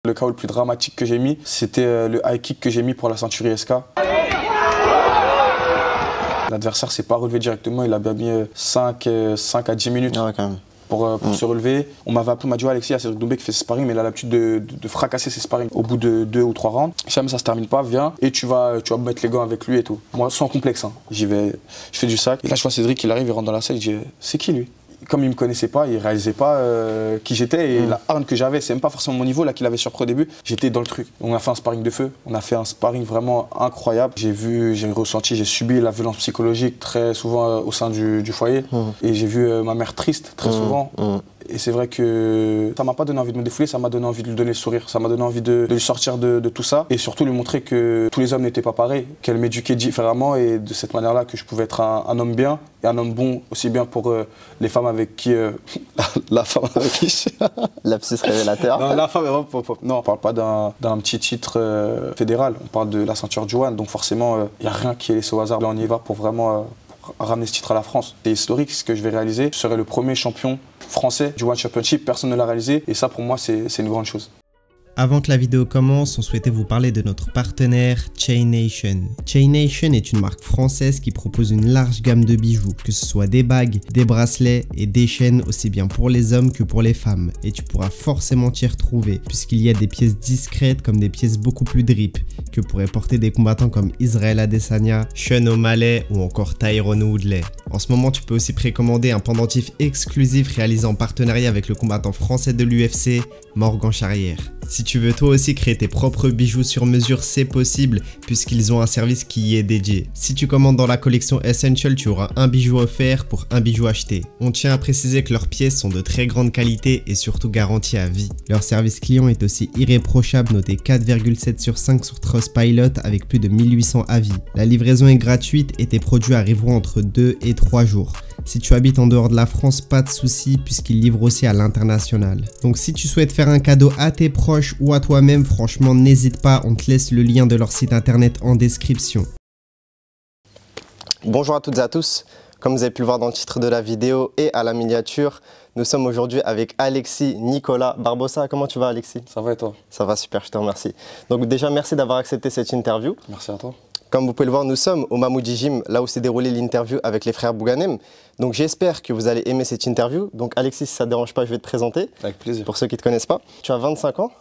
Le KO le plus dramatique que j'ai mis, c'était le high kick que j'ai mis pour la ceinture ISK. L'adversaire s'est pas relevé directement, il a bien mis 5 à 10 minutes pour se relever. On m'avait appris, on m'a dit Alexis, il y a Cédric Doumbé qui fait ses sparring, mais il a l'habitude de fracasser ses sparring au bout de 2 ou 3 rounds. Si jamais ça se termine pas, viens et tu vas mettre les gants avec lui et tout. Moi, sans complexe, hein. J'y vais, je fais du sac. Et là, je vois Cédric, il arrive, il rentre dans la salle, je dis c'est qui lui? Comme il ne me connaissait pas, il ne réalisait pas qui j'étais et la hargne que j'avais, c'est même pas forcément mon niveau là qu'il avait surpris au début. J'étais dans le truc. On a fait un sparring de feu, on a fait un sparring vraiment incroyable. J'ai ressenti, j'ai subi la violence psychologique très souvent au sein du foyer. Et j'ai vu ma mère triste très souvent. Et c'est vrai que ça m'a pas donné envie de me défouler, ça m'a donné envie de lui donner le sourire, ça m'a donné envie de lui sortir de tout ça et surtout lui montrer que tous les hommes n'étaient pas pareils, qu'elle m'éduquait différemment et de cette manière-là que je pouvais être un homme bien et un homme bon aussi bien pour les femmes avec qui... la femme avec qui... Lapsus révélateur. Non, la femme... Non, on parle pas d'un petit titre fédéral, on parle de la ceinture du One, donc forcément il n'y a rien qui est laissé au hasard. Là on y va pour vraiment ramener ce titre à la France. C'est historique ce que je vais réaliser, je serai le premier champion français du One Championship, personne ne l'a réalisé et ça pour moi c'est une grande chose. Avant que la vidéo commence, on souhaitait vous parler de notre partenaire Chaination. Chaination est une marque française qui propose une large gamme de bijoux, que ce soit des bagues, des bracelets et des chaînes aussi bien pour les hommes que pour les femmes. Et tu pourras forcément t'y retrouver, puisqu'il y a des pièces discrètes comme des pièces beaucoup plus drip, que pourraient porter des combattants comme Israel Adesanya, Sean O'Malley ou encore Tyron Woodley. En ce moment, tu peux aussi précommander un pendentif exclusif réalisé en partenariat avec le combattant français de l'UFC, Morgan Charrière. Si tu veux toi aussi créer tes propres bijoux sur mesure, c'est possible puisqu'ils ont un service qui y est dédié. Si tu commandes dans la collection Essential, tu auras un bijou offert pour un bijou acheté. On tient à préciser que leurs pièces sont de très grande qualité et surtout garanties à vie. Leur service client est aussi irréprochable, noté 4,7 sur 5 sur Trustpilot avec plus de 1800 avis. La livraison est gratuite et tes produits arriveront entre 2 et 3 jours. Si tu habites en dehors de la France, pas de souci puisqu'ils livrent aussi à l'international. Donc si tu souhaites faire un cadeau à tes proches ou à toi-même, franchement n'hésite pas, on te laisse le lien de leur site internet en description. Bonjour à toutes et à tous, comme vous avez pu le voir dans le titre de la vidéo et à la miniature, nous sommes aujourd'hui avec Alexis Nicolas Barbosa. Comment tu vas Alexis? Ça va et toi? Ça va super, je te remercie. Donc déjà merci d'avoir accepté cette interview. Merci à toi. Comme vous pouvez le voir, nous sommes au Mamoudy Gym, là où s'est déroulée l'interview avec les frères Bouganem. Donc j'espère que vous allez aimer cette interview. Donc Alexis, si ça ne te dérange pas, je vais te présenter. Avec plaisir. Pour ceux qui ne te connaissent pas. Tu as 25 ans,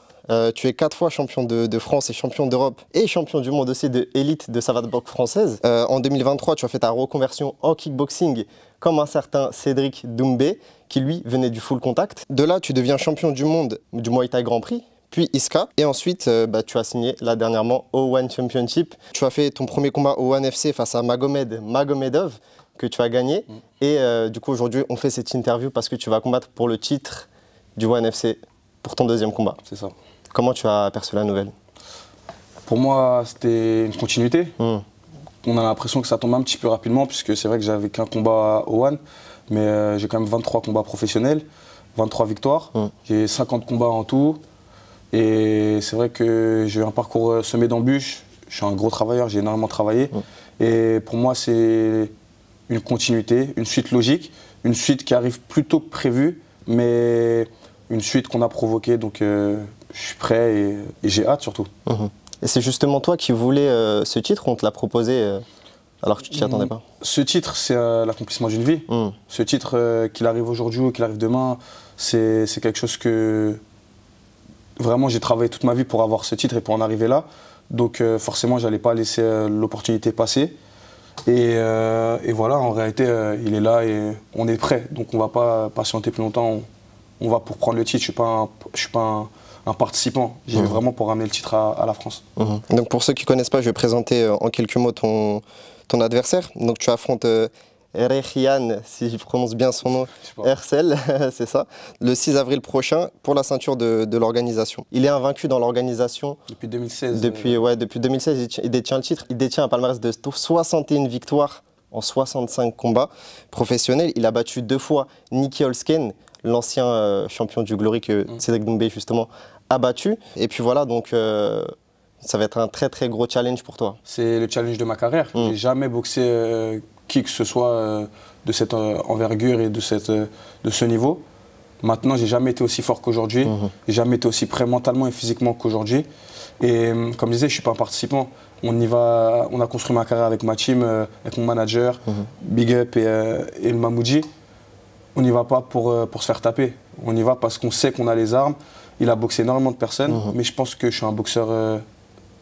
tu es 4 fois champion de France et champion d'Europe et champion du monde aussi de élite de savate boxe française. En 2023, tu as fait ta reconversion en kickboxing comme un certain Cédric Doumbé qui lui venait du full contact. De là, tu deviens champion du monde du Muay Thai Grand Prix, puis ISKA, et ensuite tu as signé là dernièrement au One Championship. Tu as fait ton premier combat au One FC face à Magomedov, que tu as gagné. Et du coup aujourd'hui on fait cette interview parce que tu vas combattre pour le titre du One FC pour ton deuxième combat. C'est ça. Comment tu as perçu la nouvelle? Pour moi c'était une continuité. On a l'impression que ça tombe un petit peu rapidement puisque c'est vrai que j'avais qu'un combat au One, mais j'ai quand même 23 combats professionnels, 23 victoires, j'ai 50 combats en tout. Et c'est vrai que j'ai eu un parcours semé d'embûches, je suis un gros travailleur, j'ai énormément travaillé. Et pour moi, c'est une continuité, une suite logique, une suite qui arrive plus tôt que prévu, mais une suite qu'on a provoquée, donc je suis prêt et j'ai hâte surtout. Et c'est justement toi qui voulais ce titre ou on te l'a proposé alors que tu t'y attendais pas? Ce titre, c'est l'accomplissement d'une vie. Ce titre, qu'il arrive aujourd'hui ou qu'il arrive demain, c'est quelque chose que... Vraiment, j'ai travaillé toute ma vie pour avoir ce titre et pour en arriver là. Donc forcément, je n'allais pas laisser l'opportunité passer. Et voilà, en réalité, il est là et on est prêt. Donc on ne va pas patienter plus longtemps. On va pour prendre le titre. Je ne suis pas un participant. J'y vais vraiment pour ramener le titre à la France. Donc pour ceux qui ne connaissent pas, je vais présenter en quelques mots ton adversaire. Donc tu affrontes... Rechian, si je prononce bien son nom, Hersel, c'est ça, le 6 avril prochain pour la ceinture de l'organisation. Il est invaincu dans l'organisation depuis 2016. Depuis 2016, il détient le titre. Il détient un palmarès de 61 victoires en 65 combats professionnels. Il a battu 2 fois Nicky Holsken, l'ancien champion du Glory que Cédric Doumbé justement a battu. Et puis voilà, donc ça va être un très très gros challenge pour toi. C'est le challenge de ma carrière. J'ai jamais boxé qui que ce soit de cette envergure et de ce niveau. Maintenant, j'ai jamais été aussi fort qu'aujourd'hui. J'ai jamais été aussi prêt mentalement et physiquement qu'aujourd'hui. Et comme je disais, je suis pas un participant. On y va, on a construit ma carrière avec ma team, avec mon manager, Big Up et le Mamoudji. On n'y va pas pour se faire taper. On y va parce qu'on sait qu'on a les armes. Il a boxé énormément de personnes, mais je pense que je suis un boxeur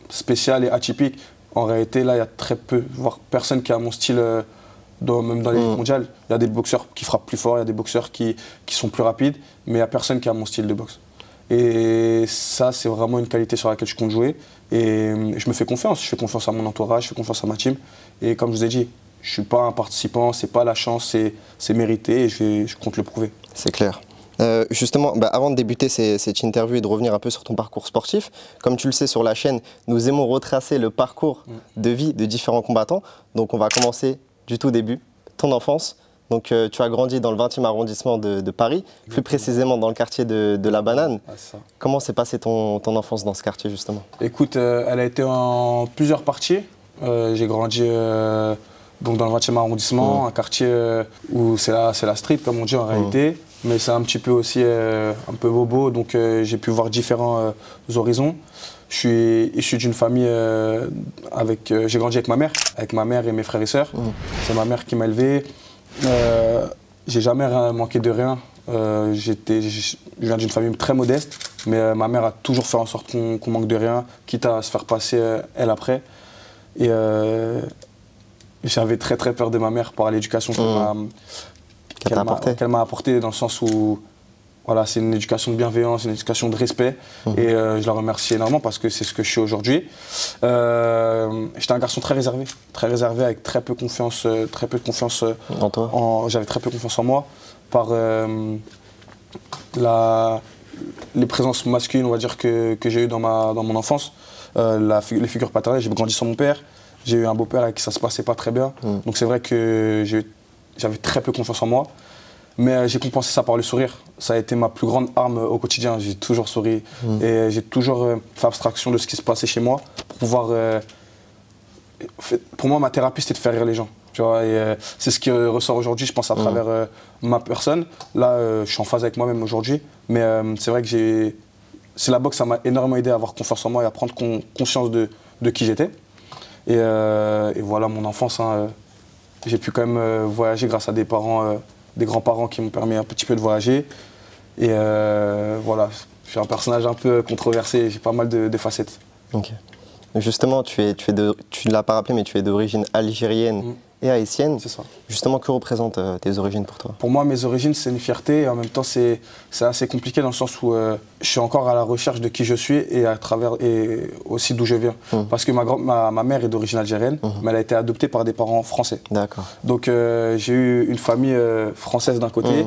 spécial et atypique. En réalité, là, il y a très peu, voire personne qui a mon style, même dans l'élite mondiale. Il y a des boxeurs qui frappent plus fort, il y a des boxeurs qui sont plus rapides, mais il n'y a personne qui a mon style de boxe. Et ça, c'est vraiment une qualité sur laquelle je compte jouer. Et je me fais confiance. Je fais confiance à mon entourage, je fais confiance à ma team. Et comme je vous ai dit, je ne suis pas un participant, c'est pas la chance, c'est mérité et je compte le prouver. C'est clair. Justement, avant de débuter cette interview et de revenir un peu sur ton parcours sportif, comme tu le sais sur la chaîne, nous aimons retracer le parcours de vie de différents combattants. Donc on va commencer du tout début, ton enfance. Donc tu as grandi dans le 20e arrondissement de Paris, plus précisément dans le quartier de la Banane. Comment s'est passée ton enfance dans ce quartier justement? Écoute, elle a été en plusieurs parties. J'ai grandi donc dans le 20e arrondissement, un quartier où c'est la street comme on dit en réalité. Mais c'est un petit peu aussi un peu bobo, donc j'ai pu voir différents horizons. Je suis issu d'une famille j'ai grandi avec ma mère et mes frères et sœurs. C'est ma mère qui m'a élevé. J'ai jamais manqué de rien. Je viens d'une famille très modeste, mais ma mère a toujours fait en sorte qu'on manque de rien, quitte à se faire passer elle après. Et j'avais très peur de ma mère par l'éducation qu'elle m'a apporté, dans le sens où voilà, c'est une éducation de bienveillance, une éducation de respect. Et je la remercie énormément parce que c'est ce que je suis aujourd'hui. J'étais un garçon très réservé avec très peu de confiance en toi. J'avais très peu confiance en moi par les présences masculines, on va dire, que j'ai eues dans mon enfance. Les figures paternelles, j'ai grandi sans mon père. J'ai eu un beau-père avec qui ça se passait pas très bien. Donc c'est vrai que j'avais très peu confiance en moi, mais j'ai compensé ça par le sourire. Ça a été ma plus grande arme au quotidien. J'ai toujours souri et j'ai toujours fait abstraction de ce qui se passait chez moi pour pouvoir... pour moi, ma thérapie, c'était de faire rire les gens. Tu vois, et c'est ce qui ressort aujourd'hui, je pense, à travers ma personne. Là, je suis en phase avec moi-même aujourd'hui, mais c'est vrai que c'est la boxe, ça m'a énormément aidé à avoir confiance en moi et à prendre conscience de qui j'étais. Et voilà, mon enfance, j'ai pu quand même voyager grâce à des grands-parents qui m'ont permis un petit peu de voyager. Et voilà, je suis un personnage un peu controversé, j'ai pas mal de facettes. Ok. Justement, tu ne l'as pas rappelé, mais tu es d'origine algérienne et haïtienne. C'est ça. Justement, que représentent tes origines pour toi? Pour moi, mes origines, c'est une fierté et en même temps, c'est assez compliqué dans le sens où je suis encore à la recherche de qui je suis et aussi d'où je viens. Parce que ma mère est d'origine algérienne, mais elle a été adoptée par des parents français. D'accord. Donc j'ai eu une famille française d'un côté.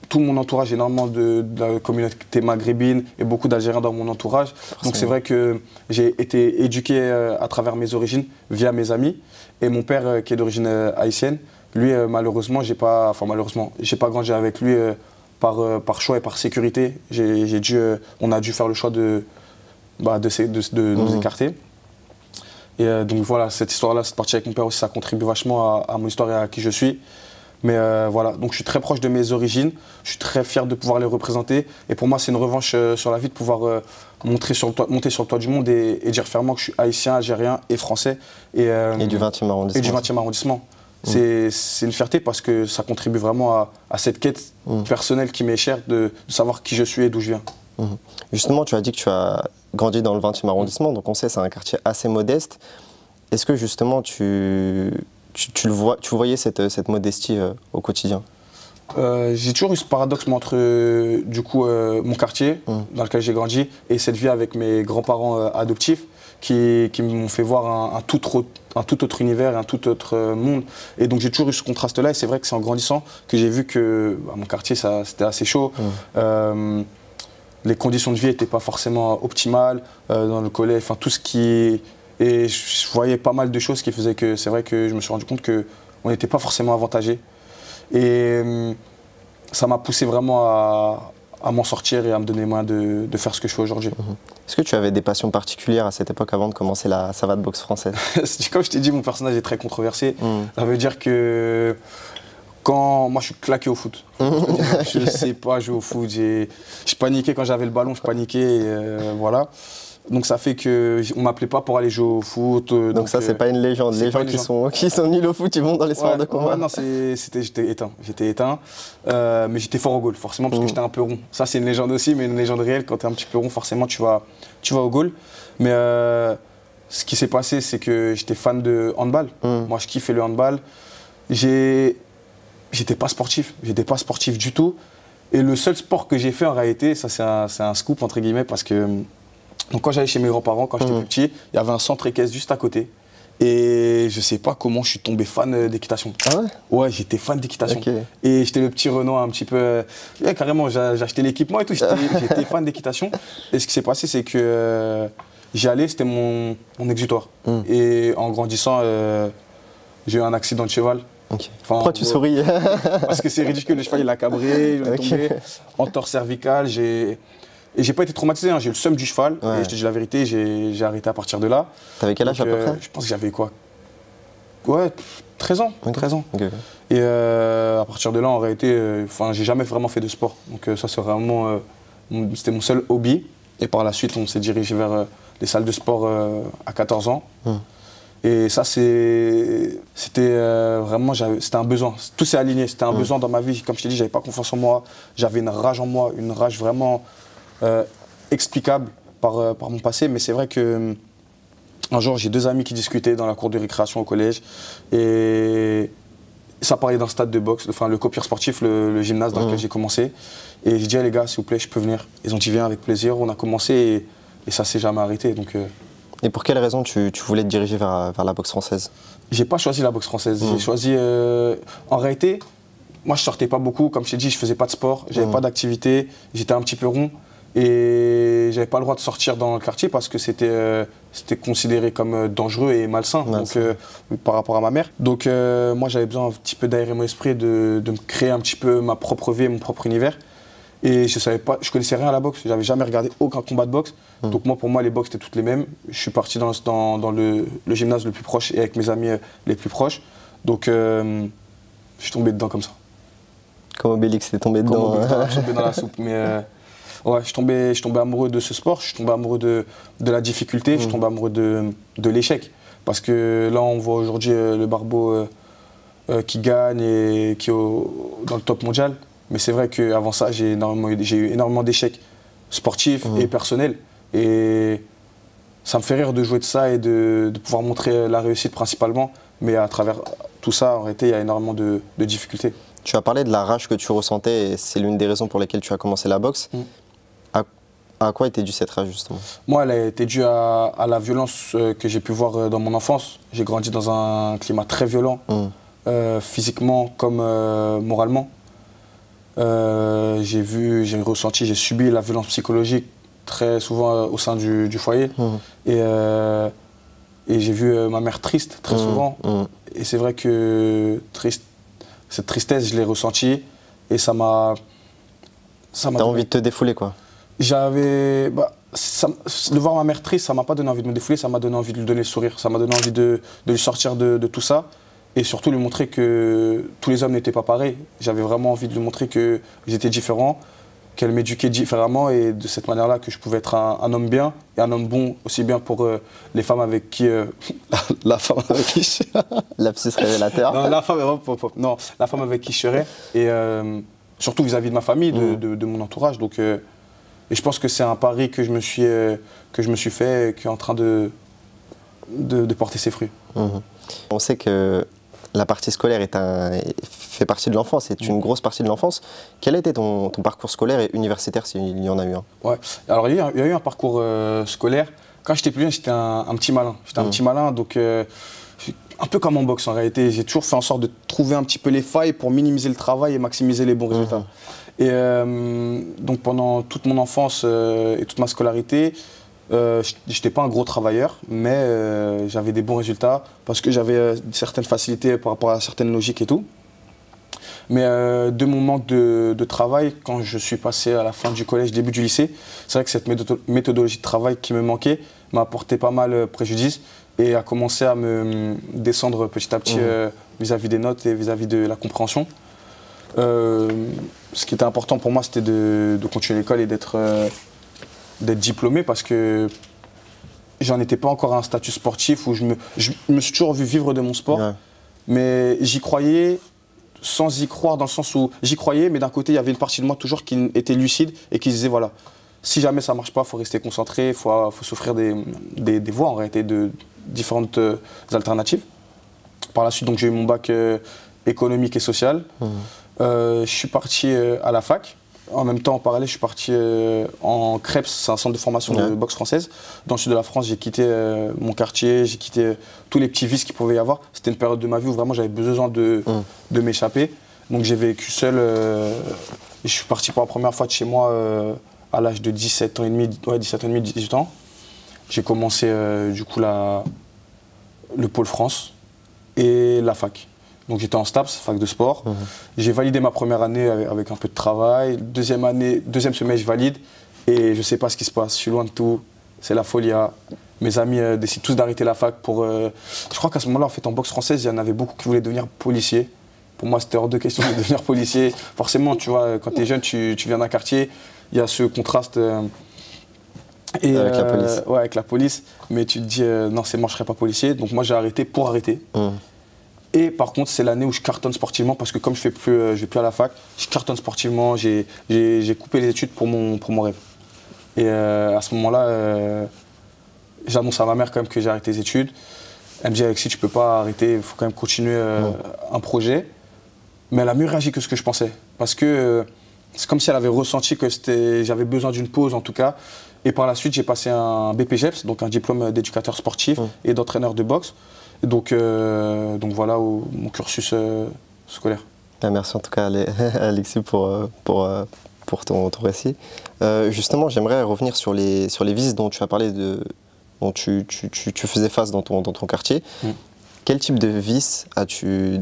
Tout mon entourage, énormément de la communauté maghrébine et beaucoup d'Algériens dans mon entourage. Donc c'est vrai que j'ai été éduqué à travers mes origines via mes amis. Et mon père, qui est d'origine haïtienne, lui, malheureusement, j'ai pas grandi avec lui par choix et par sécurité. On a dû faire le choix de nous écarter. Et donc voilà, cette histoire-là, cette partie avec mon père aussi, ça contribue vachement à mon histoire et à qui je suis. Mais voilà, donc je suis très proche de mes origines, je suis très fier de pouvoir les représenter. Et pour moi, c'est une revanche sur la vie de pouvoir monter sur le toit du monde et dire fièrement que je suis haïtien, algérien et français. Et du 20e arrondissement. Et du 20e arrondissement. C'est une fierté parce que ça contribue vraiment à cette quête personnelle qui m'est chère de savoir qui je suis et d'où je viens. Justement, tu as dit que tu as grandi dans le 20e arrondissement, donc on sait c'est un quartier assez modeste. Est-ce que justement tu voyais cette modestie au quotidien? J'ai toujours eu ce paradoxe entre mon quartier dans lequel j'ai grandi et cette vie avec mes grands-parents adoptifs qui m'ont fait voir un tout autre univers, un tout autre monde. Et donc j'ai toujours eu ce contraste-là et c'est vrai que c'est en grandissant que j'ai vu que mon quartier c'était assez chaud. Les conditions de vie n'étaient pas forcément optimales dans le collège, enfin tout ce qui... Et je voyais pas mal de choses qui faisaient que c'est vrai que je me suis rendu compte qu'on n'était pas forcément avantagé. Et ça m'a poussé vraiment à m'en sortir et à me donner les moyens de faire ce que je fais aujourd'hui. Est-ce que tu avais des passions particulières à cette époque avant de commencer la savate boxe française? Comme je t'ai dit, mon personnage est très controversé. Ça veut dire que Quand moi je suis claqué au foot. Je sais pas jouer au foot. Je paniquais quand j'avais le ballon, je paniquais. Voilà. Donc ça fait qu'on m'appelait pas pour aller jouer au foot. Donc ça c'est pas une légende. Les gens qui sont nuls au foot, ils vont dans les soirs de combat. Non, j'étais éteint. Mais j'étais fort au goal, forcément, parce que j'étais un peu rond. Ça c'est une légende aussi, mais une légende réelle. Quand tu es un petit peu rond, forcément tu vas au goal. Mais ce qui s'est passé, c'est que j'étais fan de handball. Moi je kiffais le handball. J'étais pas sportif. J'étais pas sportif du tout. Et le seul sport que j'ai fait en réalité, ça c'est un scoop entre guillemets, parce que donc quand j'allais chez mes grands-parents, quand j'étais plus petit, il y avait un centre équestre juste à côté. Et je sais pas comment je suis tombé fan d'équitation. Ah ouais? Ouais, j'étais fan d'équitation. Okay. Et j'étais le petit Renoir un petit peu... Ouais, carrément, j'ai acheté l'équipement et tout, j'étais fan d'équitation. Et ce qui s'est passé, c'est que j'y allais, c'était mon exutoire. Et en grandissant, j'ai eu un accident de cheval. Okay. Enfin, pourquoi tu souris? Parce que c'est ridicule, le cheval il a cabré, il est tombé, entorse cervicale, et j'ai pas été traumatisé, hein. J'ai eu le seum du cheval, et je te dis la vérité, j'ai arrêté à partir de là. T'avais quel âge à peu près? Je pense que j'avais quoi? Ouais, 13 ans. Okay. 13 ans. Okay. Et à partir de là, en réalité, j'ai jamais vraiment fait de sport. Donc ça, c'est vraiment, c'était mon seul hobby. Et par la suite, on s'est dirigé vers les salles de sport à 14 ans. Et ça, c'était vraiment, c'était un besoin. Tout s'est aligné, c'était un besoin dans ma vie. Comme je t'ai dit, j'avais pas confiance en moi. J'avais une rage en moi, une rage vraiment explicable par mon passé. Mais c'est vrai que un jour, j'ai deux amis qui discutaient dans la cour de récréation au collège. Et ça parlait d'un stade de boxe, enfin le copieur sportif, le gymnase dans lequel j'ai commencé. Et j'ai dit, les gars, s'il vous plaît, je peux venir. Ils ont dit, viens, avec plaisir. On a commencé et ça s'est jamais arrêté. Donc, Et pour quelle raison tu voulais te diriger vers la boxe française? J'ai pas choisi la boxe française. J'ai choisi. En réalité, moi je sortais pas beaucoup. Comme je t'ai dit, je faisais pas de sport, j'avais pas d'activité, j'étais un petit peu rond et j'avais pas le droit de sortir dans le quartier parce que c'était considéré comme dangereux et malsain par rapport à ma mère. Donc moi j'avais besoin un petit peu d'aérer mon esprit, de me créer un petit peu ma propre vie, mon propre univers. Et je savais pas, je connaissais rien à la boxe, j'avais jamais regardé aucun combat de boxe. Donc moi, pour moi, les boxes étaient toutes les mêmes. Je suis parti dans le gymnase le plus proche et avec mes amis les plus proches. Donc je suis tombé dedans comme ça. Comme Obélix, t'es tombé dedans. Je suis tombé dans la soupe. Mais ouais, je suis tombé amoureux de ce sport, je suis tombé amoureux de la difficulté, je suis tombé amoureux de l'échec. Parce que là, on voit aujourd'hui le Barbeau qui gagne et qui est dans le top mondial. Mais c'est vrai qu'avant ça, j'ai eu énormément d'échecs sportifs et personnels. Et ça me fait rire de jouer de ça et de pouvoir montrer la réussite principalement. Mais à travers tout ça, en réalité, il y a énormément de difficultés. Tu as parlé de la rage que tu ressentais et c'est l'une des raisons pour lesquelles tu as commencé la boxe. À quoi était due cette rage justement? Moi, elle a été due à la violence que j'ai pu voir dans mon enfance. J'ai grandi dans un climat très violent, physiquement comme moralement. J'ai ressenti, j'ai subi la violence psychologique très souvent au sein du foyer. Et j'ai vu ma mère triste très souvent. Et c'est vrai que cette tristesse, je l'ai ressentie et ça m'a... T'as envie de te défouler quoi? De voir ma mère triste, ça m'a pas donné envie de me défouler, ça m'a donné envie de lui donner le sourire. Ça m'a donné envie de lui sortir de tout ça. Et surtout lui montrer que tous les hommes n'étaient pas pareils. J'avais vraiment envie de lui montrer que j'étais différent, qu'elle m'éduquait différemment et de cette manière-là que je pouvais être un homme bien et un homme bon aussi bien pour les femmes avec qui... la femme avec qui... Lapsus révélateur. Non, la femme avec qui je serais et surtout vis-à-vis de ma famille, de mon entourage. Donc, et je pense que c'est un pari que je me suis fait et qui est en train de porter ses fruits. On sait que la partie scolaire fait partie de l'enfance, c'est une grosse partie de l'enfance. Quel a été ton parcours scolaire et universitaire, s'il y en a eu un? Ouais, alors il y a eu un parcours scolaire. Quand j'étais plus jeune, j'étais un petit malin. J'étais un petit malin, donc un peu comme en boxe en réalité. J'ai toujours fait en sorte de trouver un petit peu les failles pour minimiser le travail et maximiser les bons résultats. Et donc pendant toute mon enfance et toute ma scolarité, je n'étais pas un gros travailleur, mais j'avais des bons résultats parce que j'avais certaines facilités par rapport à certaines logiques et tout. Mais de mon manque de travail, quand je suis passé à la fin du collège, début du lycée, c'est vrai que cette méthodologie de travail qui me manquait m'a apporté pas mal préjudice et a commencé à me descendre petit à petit vis-à-vis des notes et vis-à-vis de la compréhension. Ce qui était important pour moi, c'était de continuer l'école et d'être diplômé parce que j'en étais pas encore à un statut sportif où je me suis toujours vu vivre de mon sport. Ouais. Mais j'y croyais sans y croire, dans le sens où j'y croyais, mais d'un côté, il y avait une partie de moi toujours qui était lucide et qui disait voilà, si jamais ça marche pas, il faut rester concentré, il faut s'offrir des voies en réalité, de différentes alternatives. Par la suite, donc j'ai eu mon bac économique et social. Je suis parti à la fac. En même temps, en parallèle, je suis parti en CREPS, c'est un centre de formation de boxe française. Dans le sud de la France, j'ai quitté mon quartier, j'ai quitté tous les petits vices qu'il pouvait y avoir. C'était une période de ma vie où vraiment j'avais besoin de m'échapper. Donc j'ai vécu seul. Je suis parti pour la première fois de chez moi à l'âge de 17 ans et demi, 18 ans. J'ai commencé du coup le pôle France et la fac. Donc j'étais en STAPS, fac de sport. J'ai validé ma première année avec un peu de travail. Deuxième semestre, je valide. Et je ne sais pas ce qui se passe. Je suis loin de tout. C'est la folie. Mes amis décident tous d'arrêter la fac pour... Je crois qu'à ce moment-là, en fait, en boxe française, il y en avait beaucoup qui voulaient devenir policiers. Pour moi, c'était hors de question de devenir policier. Forcément, tu vois, quand tu es jeune, tu viens d'un quartier. Il y a ce contraste... avec la police. Ouais, avec la police. Mais tu te dis, non, c'est moi, je ne serai pas policier. Donc moi, j'ai arrêté pour arrêter. Et par contre, c'est l'année où je cartonne sportivement parce que comme je ne vais plus à la fac, je cartonne sportivement, j'ai coupé les études pour mon rêve. Et à ce moment-là, j'annonce à ma mère quand même que j'ai arrêté les études. Elle me dit Alexis, tu ne peux pas arrêter, il faut quand même continuer un projet. Mais elle a mieux réagi que ce que je pensais. Parce que c'est comme si elle avait ressenti que j'avais besoin d'une pause en tout cas. Et par la suite, j'ai passé un BPGEPS, donc un diplôme d'éducateur sportif et d'entraîneur de boxe. Donc voilà mon cursus scolaire. Merci en tout cas Alexis pour ton récit. Justement, j'aimerais revenir sur les vices dont tu as parlé, dont tu faisais face dans ton quartier. Quel type de vices as-tu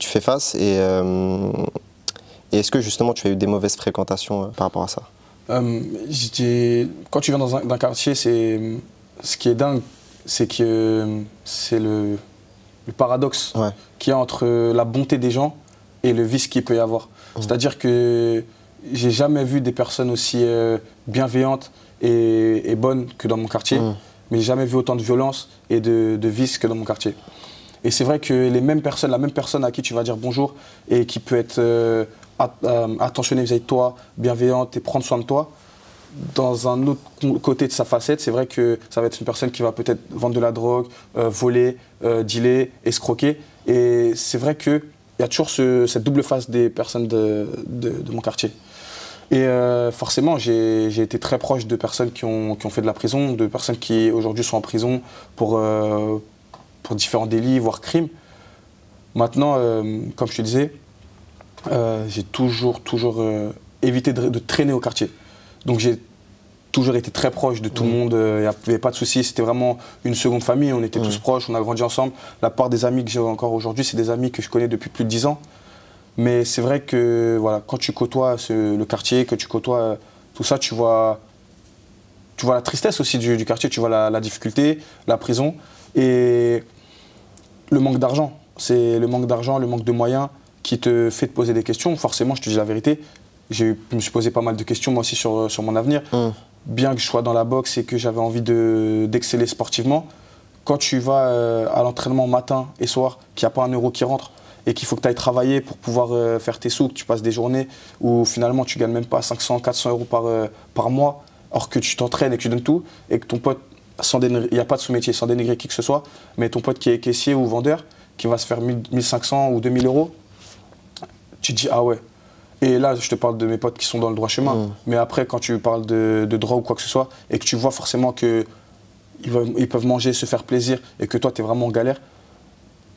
fait face et est-ce que justement tu as eu des mauvaises fréquentations par rapport à ça? Quand tu viens dans un quartier, ce qui est dingue, c'est que c'est le paradoxe qu'il y a entre la bonté des gens et le vice qu'il peut y avoir. C'est-à-dire que j'ai jamais vu des personnes aussi bienveillantes et bonnes que dans mon quartier, mais j'ai jamais vu autant de violence et de vice que dans mon quartier. Et c'est vrai que la même personne à qui tu vas dire bonjour et qui peut être attentionnée vis-à-vis de toi, bienveillante et prendre soin de toi, dans un autre côté de sa facette, c'est vrai que ça va être une personne qui va peut-être vendre de la drogue, voler, dealer, escroquer. Et c'est vrai qu'il y a toujours cette double face des personnes de mon quartier. Et forcément, j'ai été très proche de personnes qui ont fait de la prison, de personnes qui aujourd'hui sont en prison pour différents délits, voire crimes. Maintenant, comme je te disais, j'ai toujours évité de traîner au quartier. Donc j'ai toujours été très proche de tout le monde, il n'y avait pas de soucis, c'était vraiment une seconde famille, on était tous proches, on a grandi ensemble. La part des amis que j'ai encore aujourd'hui, c'est des amis que je connais depuis plus de 10 ans. Mais c'est vrai que voilà, quand tu côtoies le quartier, que tu côtoies tout ça, tu vois la tristesse aussi du quartier, tu vois la difficulté, la prison et le manque d'argent. C'est le manque d'argent, le manque de moyens qui te fait te poser des questions. Forcément, je te dis la vérité, je me suis posé pas mal de questions moi aussi sur mon avenir. Bien que je sois dans la boxe et que j'avais envie d'exceller sportivement, quand tu vas à l'entraînement matin et soir, qu'il n'y a pas un euro qui rentre et qu'il faut que tu ailles travailler pour pouvoir faire tes sous, que tu passes des journées où finalement tu ne gagnes même pas 500, 400 euros par mois, alors que tu t'entraînes et que tu donnes tout, et que ton pote, il n'y a pas de sous-métier, sans dénigrer qui que ce soit, mais ton pote qui est caissier ou vendeur, qui va se faire 1500 ou 2000 euros, tu te dis ah ouais. Et là, je te parle de mes potes qui sont dans le droit chemin. Mais après, quand tu parles de droit ou quoi que ce soit, et que tu vois forcément qu'ils peuvent manger, se faire plaisir, et que toi, tu es vraiment en galère,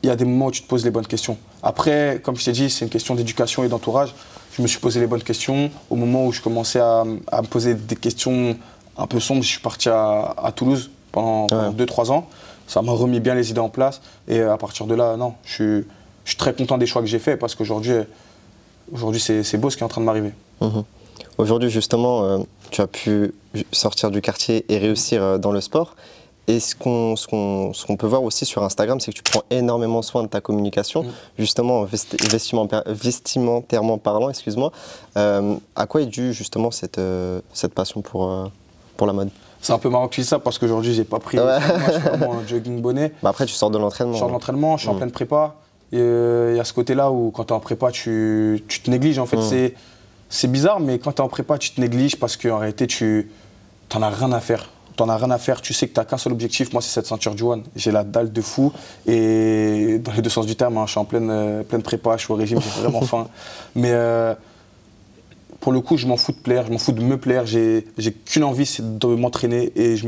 il y a des moments où tu te poses les bonnes questions. Après, comme je t'ai dit, c'est une question d'éducation et d'entourage. Je me suis posé les bonnes questions. Au moment où je commençais à me poser des questions un peu sombres, je suis parti à Toulouse pendant 2-3 ans. Ça m'a remis bien les idées en place. Et à partir de là, non, je suis très content des choix que j'ai faits parce qu'aujourd'hui, c'est beau ce qui est en train de m'arriver. Aujourd'hui, justement, tu as pu sortir du quartier et réussir dans le sport. Et ce qu'on peut voir aussi sur Instagram, c'est que tu prends énormément soin de ta communication, justement vestimentairement parlant, excuse-moi. À quoi est due justement cette passion pour la mode? C'est un peu marrant que tu dis ça parce qu'aujourd'hui, j'ai pas pris. Moi, je suis vraiment un jogging bonnet. Bah après, tu sors de l'entraînement. Je sors de l'entraînement, je suis en pleine prépa. Il y a ce côté-là où quand tu es en prépa, tu te négliges. En fait, c'est bizarre, mais quand tu es en prépa, tu te négliges parce qu'en réalité, tu n'en as rien à faire. T'en as rien à faire, tu sais que tu n'as qu'un seul objectif, moi c'est cette ceinture du One. J'ai la dalle de fou et dans les deux sens du terme, hein, je suis en pleine prépa, je suis au régime, j'ai vraiment faim. Mais pour le coup, je m'en fous de plaire, je m'en fous de me plaire, j'ai qu'une envie, c'est de m'entraîner et je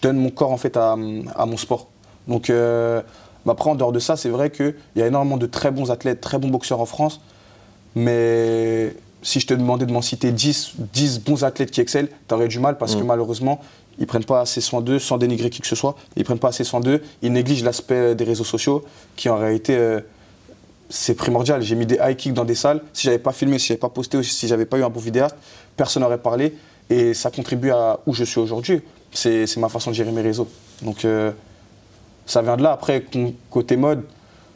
donne mon corps en fait à mon sport. Donc après, en dehors de ça, c'est vrai qu'il y a énormément de très bons athlètes, très bons boxeurs en France, mais si je te demandais de m'en citer 10 bons athlètes qui excellent, tu aurais du mal parce que malheureusement, ils ne prennent pas assez soin d'eux, sans dénigrer qui que ce soit. Ils ne prennent pas assez soin d'eux. Ils négligent l'aspect des réseaux sociaux, qui en réalité, c'est primordial. J'ai mis des high kicks dans des salles. Si je n'avais pas filmé, si je n'avais pas posté, ou si je n'avais pas eu un bon vidéaste, personne n'aurait parlé. Et ça contribue à où je suis aujourd'hui. C'est ma façon de gérer mes réseaux. Donc ça vient de là. Après, côté mode,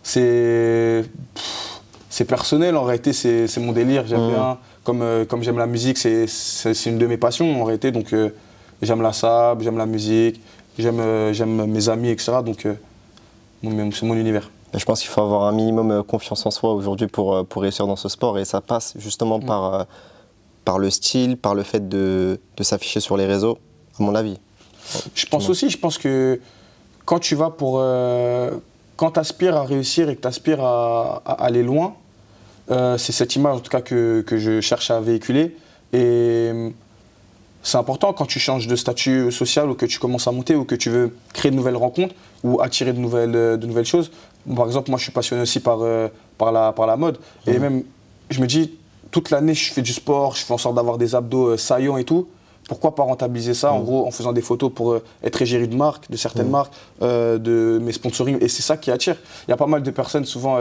c'est personnel. En réalité, c'est mon délire. J'aime bien. Comme j'aime la musique, c'est une de mes passions en réalité. Donc j'aime la sable, j'aime la musique, j'aime mes amis, etc. Donc c'est mon univers. Je pense qu'il faut avoir un minimum confiance en soi aujourd'hui pour réussir dans ce sport et ça passe justement par le style, par le fait de s'afficher sur les réseaux, à mon avis. Je pense que quand tu vas quand tu aspires à réussir et que tu aspires à aller loin, c'est cette image en tout cas que je cherche à véhiculer. Et c'est important quand tu changes de statut social ou que tu commences à monter ou que tu veux créer de nouvelles rencontres ou attirer de nouvelles choses. Par exemple, moi je suis passionné aussi par la mode. Et même, je me dis, toute l'année je fais du sport, je fais en sorte d'avoir des abdos saillants et tout. Pourquoi pas rentabiliser ça en gros en faisant des photos pour être égérie de marques, de certaines marques, de mes sponsorings. Et c'est ça qui attire. Il y a pas mal de personnes souvent.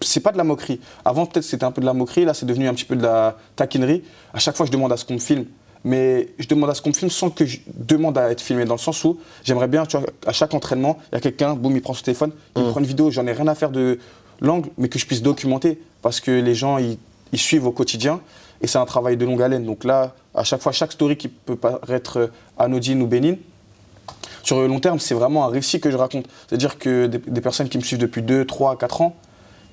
C'est pas de la moquerie. Avant peut-être c'était un peu de la moquerie, là c'est devenu un petit peu de la taquinerie. À chaque fois je demande à ce qu'on me filme. Mais je demande à ce qu'on me filme sans que je demande à être filmé, dans le sens où j'aimerais bien, tu vois, à chaque entraînement, il y a quelqu'un, boum, il prend son téléphone, il prend une vidéo, j'en ai rien à faire de l'angle, mais que je puisse documenter, parce que les gens, ils suivent au quotidien, et c'est un travail de longue haleine. Donc là, à chaque fois, chaque story qui peut paraître anodine ou bénigne, sur le long terme, c'est vraiment un récit que je raconte. C'est-à-dire que des personnes qui me suivent depuis 2, 3, 4 ans,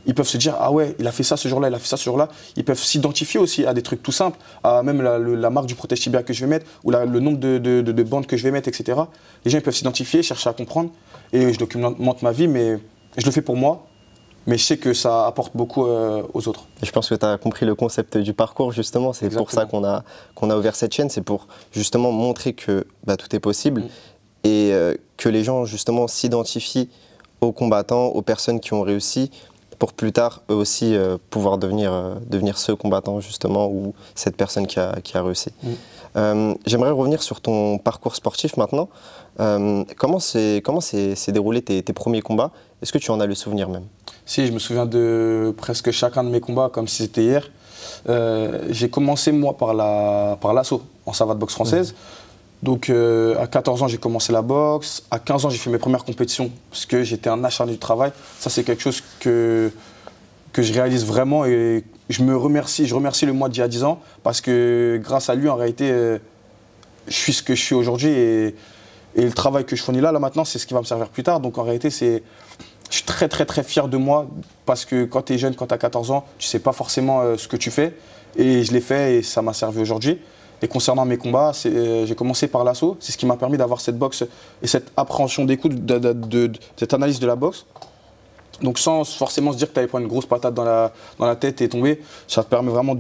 ils peuvent se dire, ah ouais, il a fait ça ce jour-là, il a fait ça ce jour-là. Ils peuvent s'identifier aussi à des trucs tout simples, à même la marque du protège tibia que je vais mettre, ou le nombre de bandes que je vais mettre, etc. Les gens ils peuvent s'identifier, chercher à comprendre. Et je documente ma vie, mais je le fais pour moi. Mais je sais que ça apporte beaucoup aux autres. Et je pense que tu as compris le concept du parcours, justement. C'est pour ça qu'on a ouvert cette chaîne. C'est pour justement montrer que tout est possible et que les gens, justement, s'identifient aux combattants, aux personnes qui ont réussi, pour plus tard, eux aussi, pouvoir devenir ce combattant, justement, ou cette personne qui a réussi. J'aimerais revenir sur ton parcours sportif maintenant. Comment s'est déroulé tes premiers combats? Est-ce que tu en as le souvenir même? Si, je me souviens de presque chacun de mes combats, comme si c'était hier. J'ai commencé, moi, par l'assaut, en savate boxe française. Donc à 14 ans, j'ai commencé la boxe. À 15 ans, j'ai fait mes premières compétitions parce que j'étais un acharné du travail. Ça, c'est quelque chose que je réalise vraiment et je remercie le moi d'il y a 10 ans parce que grâce à lui, en réalité, je suis ce que je suis aujourd'hui et le travail que je fournis là maintenant, c'est ce qui va me servir plus tard. Donc en réalité, je suis très, très, très fier de moi parce que quand tu es jeune, quand tu as 14 ans, tu ne sais pas forcément ce que tu fais et je l'ai fait et ça m'a servi aujourd'hui. Et concernant mes combats, j'ai commencé par l'assaut. C'est ce qui m'a permis d'avoir cette boxe et cette appréhension des coups, cette analyse de la boxe. Donc sans forcément se dire que tu allais prendre une grosse patate dans la tête et tomber, ça te permet vraiment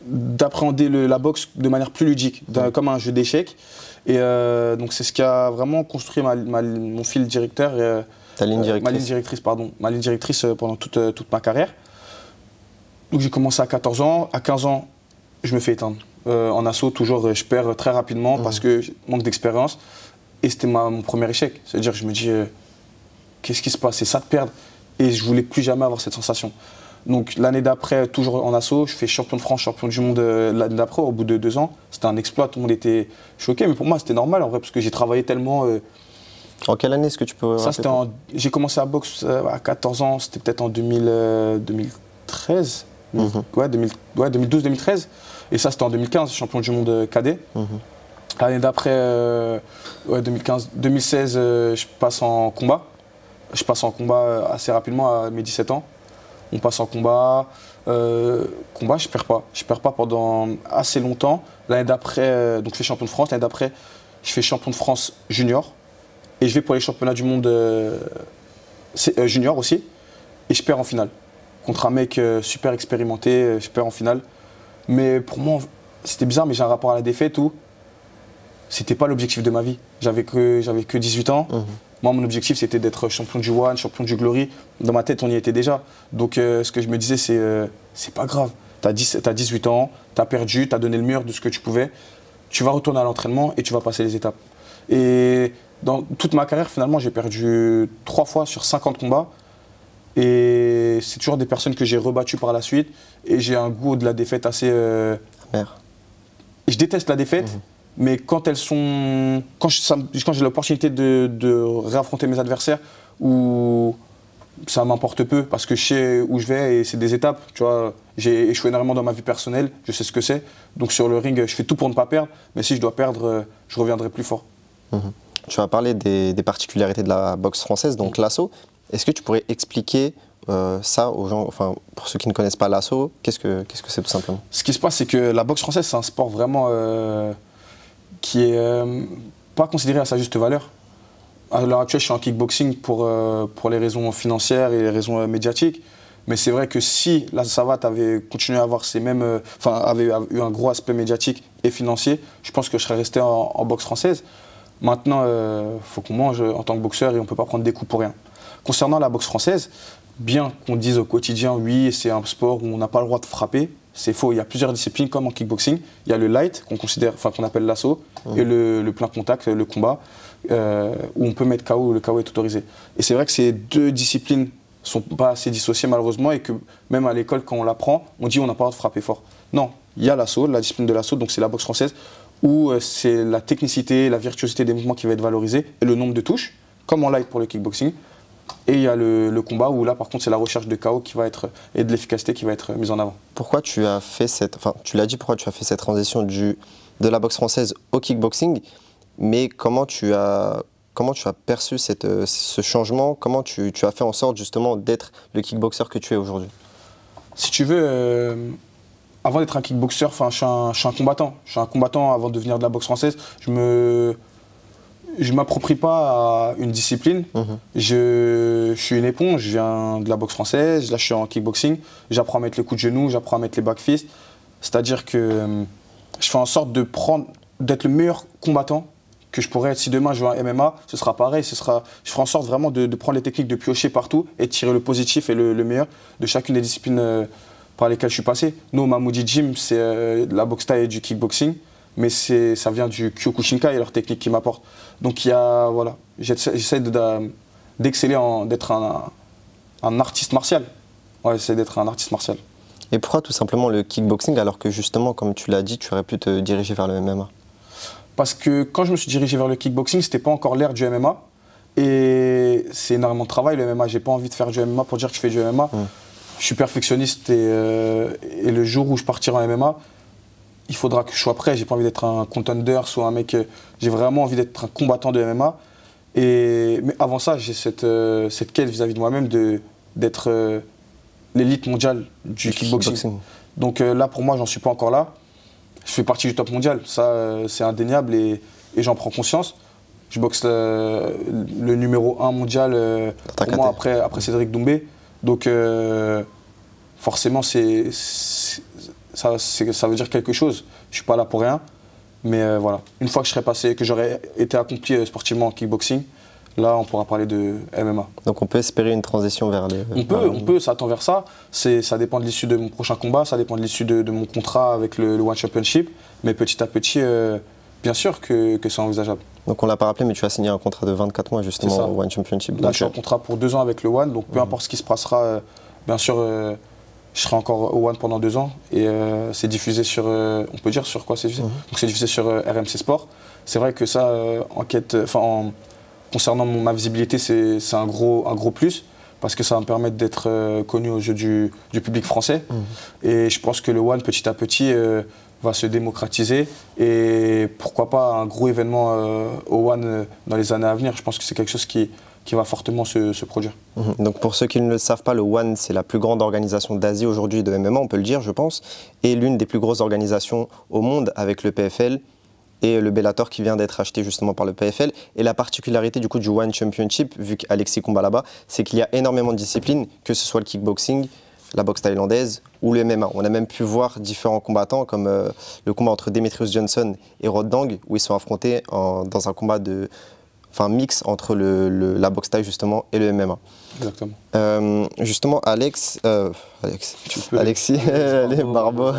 d'appréhender la boxe de manière plus ludique, comme un jeu d'échecs. Et donc c'est ce qui a vraiment construit mon fil directeur. Ta ligne directrice. Ma ligne directrice pendant toute ma carrière. Donc j'ai commencé à 14 ans. À 15 ans, je me fais éteindre. En assaut, toujours, je perds très rapidement parce que je manque d'expérience. Et c'était mon premier échec. C'est-à-dire que je me dis, qu'est-ce qui se passe? C'est ça de perdre. Et je ne voulais plus jamais avoir cette sensation. Donc l'année d'après, toujours en assaut, je fais champion de France, champion du monde l'année d'après, au bout de 2 ans. C'était un exploit, tout le monde était choqué, mais pour moi c'était normal en vrai, parce que j'ai travaillé tellement. En quelle année est-ce que tu peux... Ça, j'ai commencé à boxe à 14 ans, c'était peut-être en 2013. Ouais, 2012-2013. Et ça, c'était en 2015, champion du monde cadet. L'année d'après, 2016, je passe en combat. Je passe en combat assez rapidement à mes 17 ans. On passe en combat. Combat, je perds pas. Je perds pas pendant assez longtemps. L'année d'après, donc je fais champion de France. L'année d'après, je fais champion de France junior. Et je vais pour les championnats du monde junior aussi. Et je perds en finale. Contre un mec super expérimenté, je perds en finale. Mais pour moi, c'était bizarre, mais j'ai un rapport à la défaite où c'était pas l'objectif de ma vie. J'avais que 18 ans. Moi, mon objectif, c'était d'être champion du One, champion du Glory. Dans ma tête, on y était déjà. Donc, ce que je me disais, c'est pas grave. T'as 18 ans, t'as perdu, t'as donné le meilleur de ce que tu pouvais. Tu vas retourner à l'entraînement et tu vas passer les étapes. Et dans toute ma carrière, finalement, j'ai perdu 3 fois sur 50 combats. Et c'est toujours des personnes que j'ai rebattues par la suite. Et j'ai un goût de la défaite assez... Amer. Je déteste la défaite, mais quand elles sont... Quand j'ai l'opportunité de réaffronter mes adversaires, où ça m'importe peu, parce que je sais où je vais et c'est des étapes. Tu vois, j'ai échoué énormément dans ma vie personnelle, je sais ce que c'est. Donc sur le ring, je fais tout pour ne pas perdre. Mais si je dois perdre, je reviendrai plus fort. Tu vas parler des particularités de la boxe française, donc l'assaut. Est-ce que tu pourrais expliquer ça aux gens, enfin pour ceux qui ne connaissent pas l'assaut, qu'est-ce que c'est tout simplement? Ce qui se passe, c'est que la boxe française, c'est un sport vraiment qui est pas considéré à sa juste valeur. À l'heure actuelle, je suis en kickboxing pour les raisons financières et les raisons médiatiques. Mais c'est vrai que si la Savate avait continué à avoir avait eu un gros aspect médiatique et financier, je pense que je serais resté en boxe française. Maintenant, faut qu'on mange en tant que boxeur et on ne peut pas prendre des coups pour rien. Concernant la boxe française, bien qu'on dise au quotidien, oui, c'est un sport où on n'a pas le droit de frapper, c'est faux. Il y a plusieurs disciplines comme en kickboxing. Il y a le light, qu'on appelle l'assaut, et le plein contact, le combat, où on peut mettre KO, où le KO est autorisé. Et c'est vrai que ces deux disciplines ne sont pas assez dissociées malheureusement, et que même à l'école, quand on l'apprend, on dit on n'a pas le droit de frapper fort. Non, il y a l'assaut, la discipline de l'assaut, donc c'est la boxe française, où c'est la technicité, la virtuosité des mouvements qui va être valorisée, et le nombre de touches, comme en light pour le kickboxing. Et il y a le combat où là par contre c'est la recherche de KO qui va être, et de l'efficacité qui va être mise en avant. Pourquoi tu as fait tu l'as dit, pourquoi tu as fait cette transition de la boxe française au kickboxing, mais comment tu as perçu ce changement, comment tu as fait en sorte justement d'être le kickboxer que tu es aujourd'hui? Si tu veux, avant d'être un kickboxer, je suis un combattant. Je suis un combattant avant de devenir de la boxe française. Je ne m'approprie pas à une discipline. Je suis une éponge, je viens de la boxe française, là je suis en kickboxing, j'apprends à mettre les coups de genoux, j'apprends à mettre les backfists. C'est-à-dire que je fais en sorte d'être le meilleur combattant que je pourrais être. Si demain je vais en MMA, ce sera pareil. Je ferai en sorte vraiment de prendre les techniques, de piocher partout et de tirer le positif et le meilleur de chacune des disciplines par lesquelles je suis passé. Nous, au Mamoudi Gym, c'est de la boxe thaï et du kickboxing. Mais ça vient du Kyokushinkai et leur technique qui m'apporte. Donc voilà, j'essaie d'exceller, d'être un artiste martial. Ouais, j'essaie d'être un artiste martial. Et pourquoi tout simplement le kickboxing alors que justement, comme tu l'as dit, tu aurais pu te diriger vers le MMA? Parce que quand je me suis dirigé vers le kickboxing, c'était pas encore l'ère du MMA. Et c'est énormément de travail le MMA. J'ai pas envie de faire du MMA pour dire que je fais du MMA. Je suis perfectionniste et le jour où je partirai en MMA, il faudra que je sois prêt. J'ai pas envie d'être un contender, soit un mec. J'ai vraiment envie d'être un combattant de MMA. Mais avant ça, j'ai cette quête vis-à-vis de moi-même d'être l'élite mondiale du kickboxing. Donc là, pour moi, j'en suis pas encore là. Je fais partie du top mondial. Ça, c'est indéniable et j'en prends conscience. Je boxe le numéro 1 mondial pour moi après Cédric Doumbé. Donc forcément, ça veut dire quelque chose. Je suis pas là pour rien. Mais voilà, une fois que je serai passé, que j'aurai été accompli sportivement en kickboxing, là on pourra parler de MMA. Donc on peut espérer une transition vers les... On peut, ça tend vers ça. Ça dépend de l'issue de mon prochain combat, ça dépend de l'issue de mon contrat avec le One Championship. Mais petit à petit, bien sûr que c'est envisageable. Donc on l'a pas rappelé, mais tu as signé un contrat de 24 mois justement au One Championship. Là je suis en contrat pour 2 ans avec le One, donc peu importe ce qui se passera, bien sûr, je serai encore au One pendant 2 ans. Et c'est diffusé sur, on peut dire sur quoi c'est diffusé? Donc c'est diffusé sur RMC Sport. C'est vrai que ça, concernant ma visibilité, c'est un gros plus. Parce que ça va me permettre d'être connu aux yeux du public français. Et je pense que le One, petit à petit, va se démocratiser. Et pourquoi pas un gros événement au One dans les années à venir. Je pense que c'est quelque chose qui va fortement se produire. Donc pour ceux qui ne le savent pas, le One, c'est la plus grande organisation d'Asie aujourd'hui de MMA, on peut le dire, je pense, et l'une des plus grosses organisations au monde avec le PFL et le Bellator qui vient d'être acheté justement par le PFL. Et la particularité du coup du One Championship, vu qu'Alexis combat là-bas, c'est qu'il y a énormément de disciplines, que ce soit le kickboxing, la boxe thaïlandaise ou le MMA. On a même pu voir différents combattants comme le combat entre Demetrius Johnson et Rod Dang, où ils sont affrontés dans un combat mix entre la boxe thaï justement et le MMA. Exactement. Justement, Alexis, les Barbo.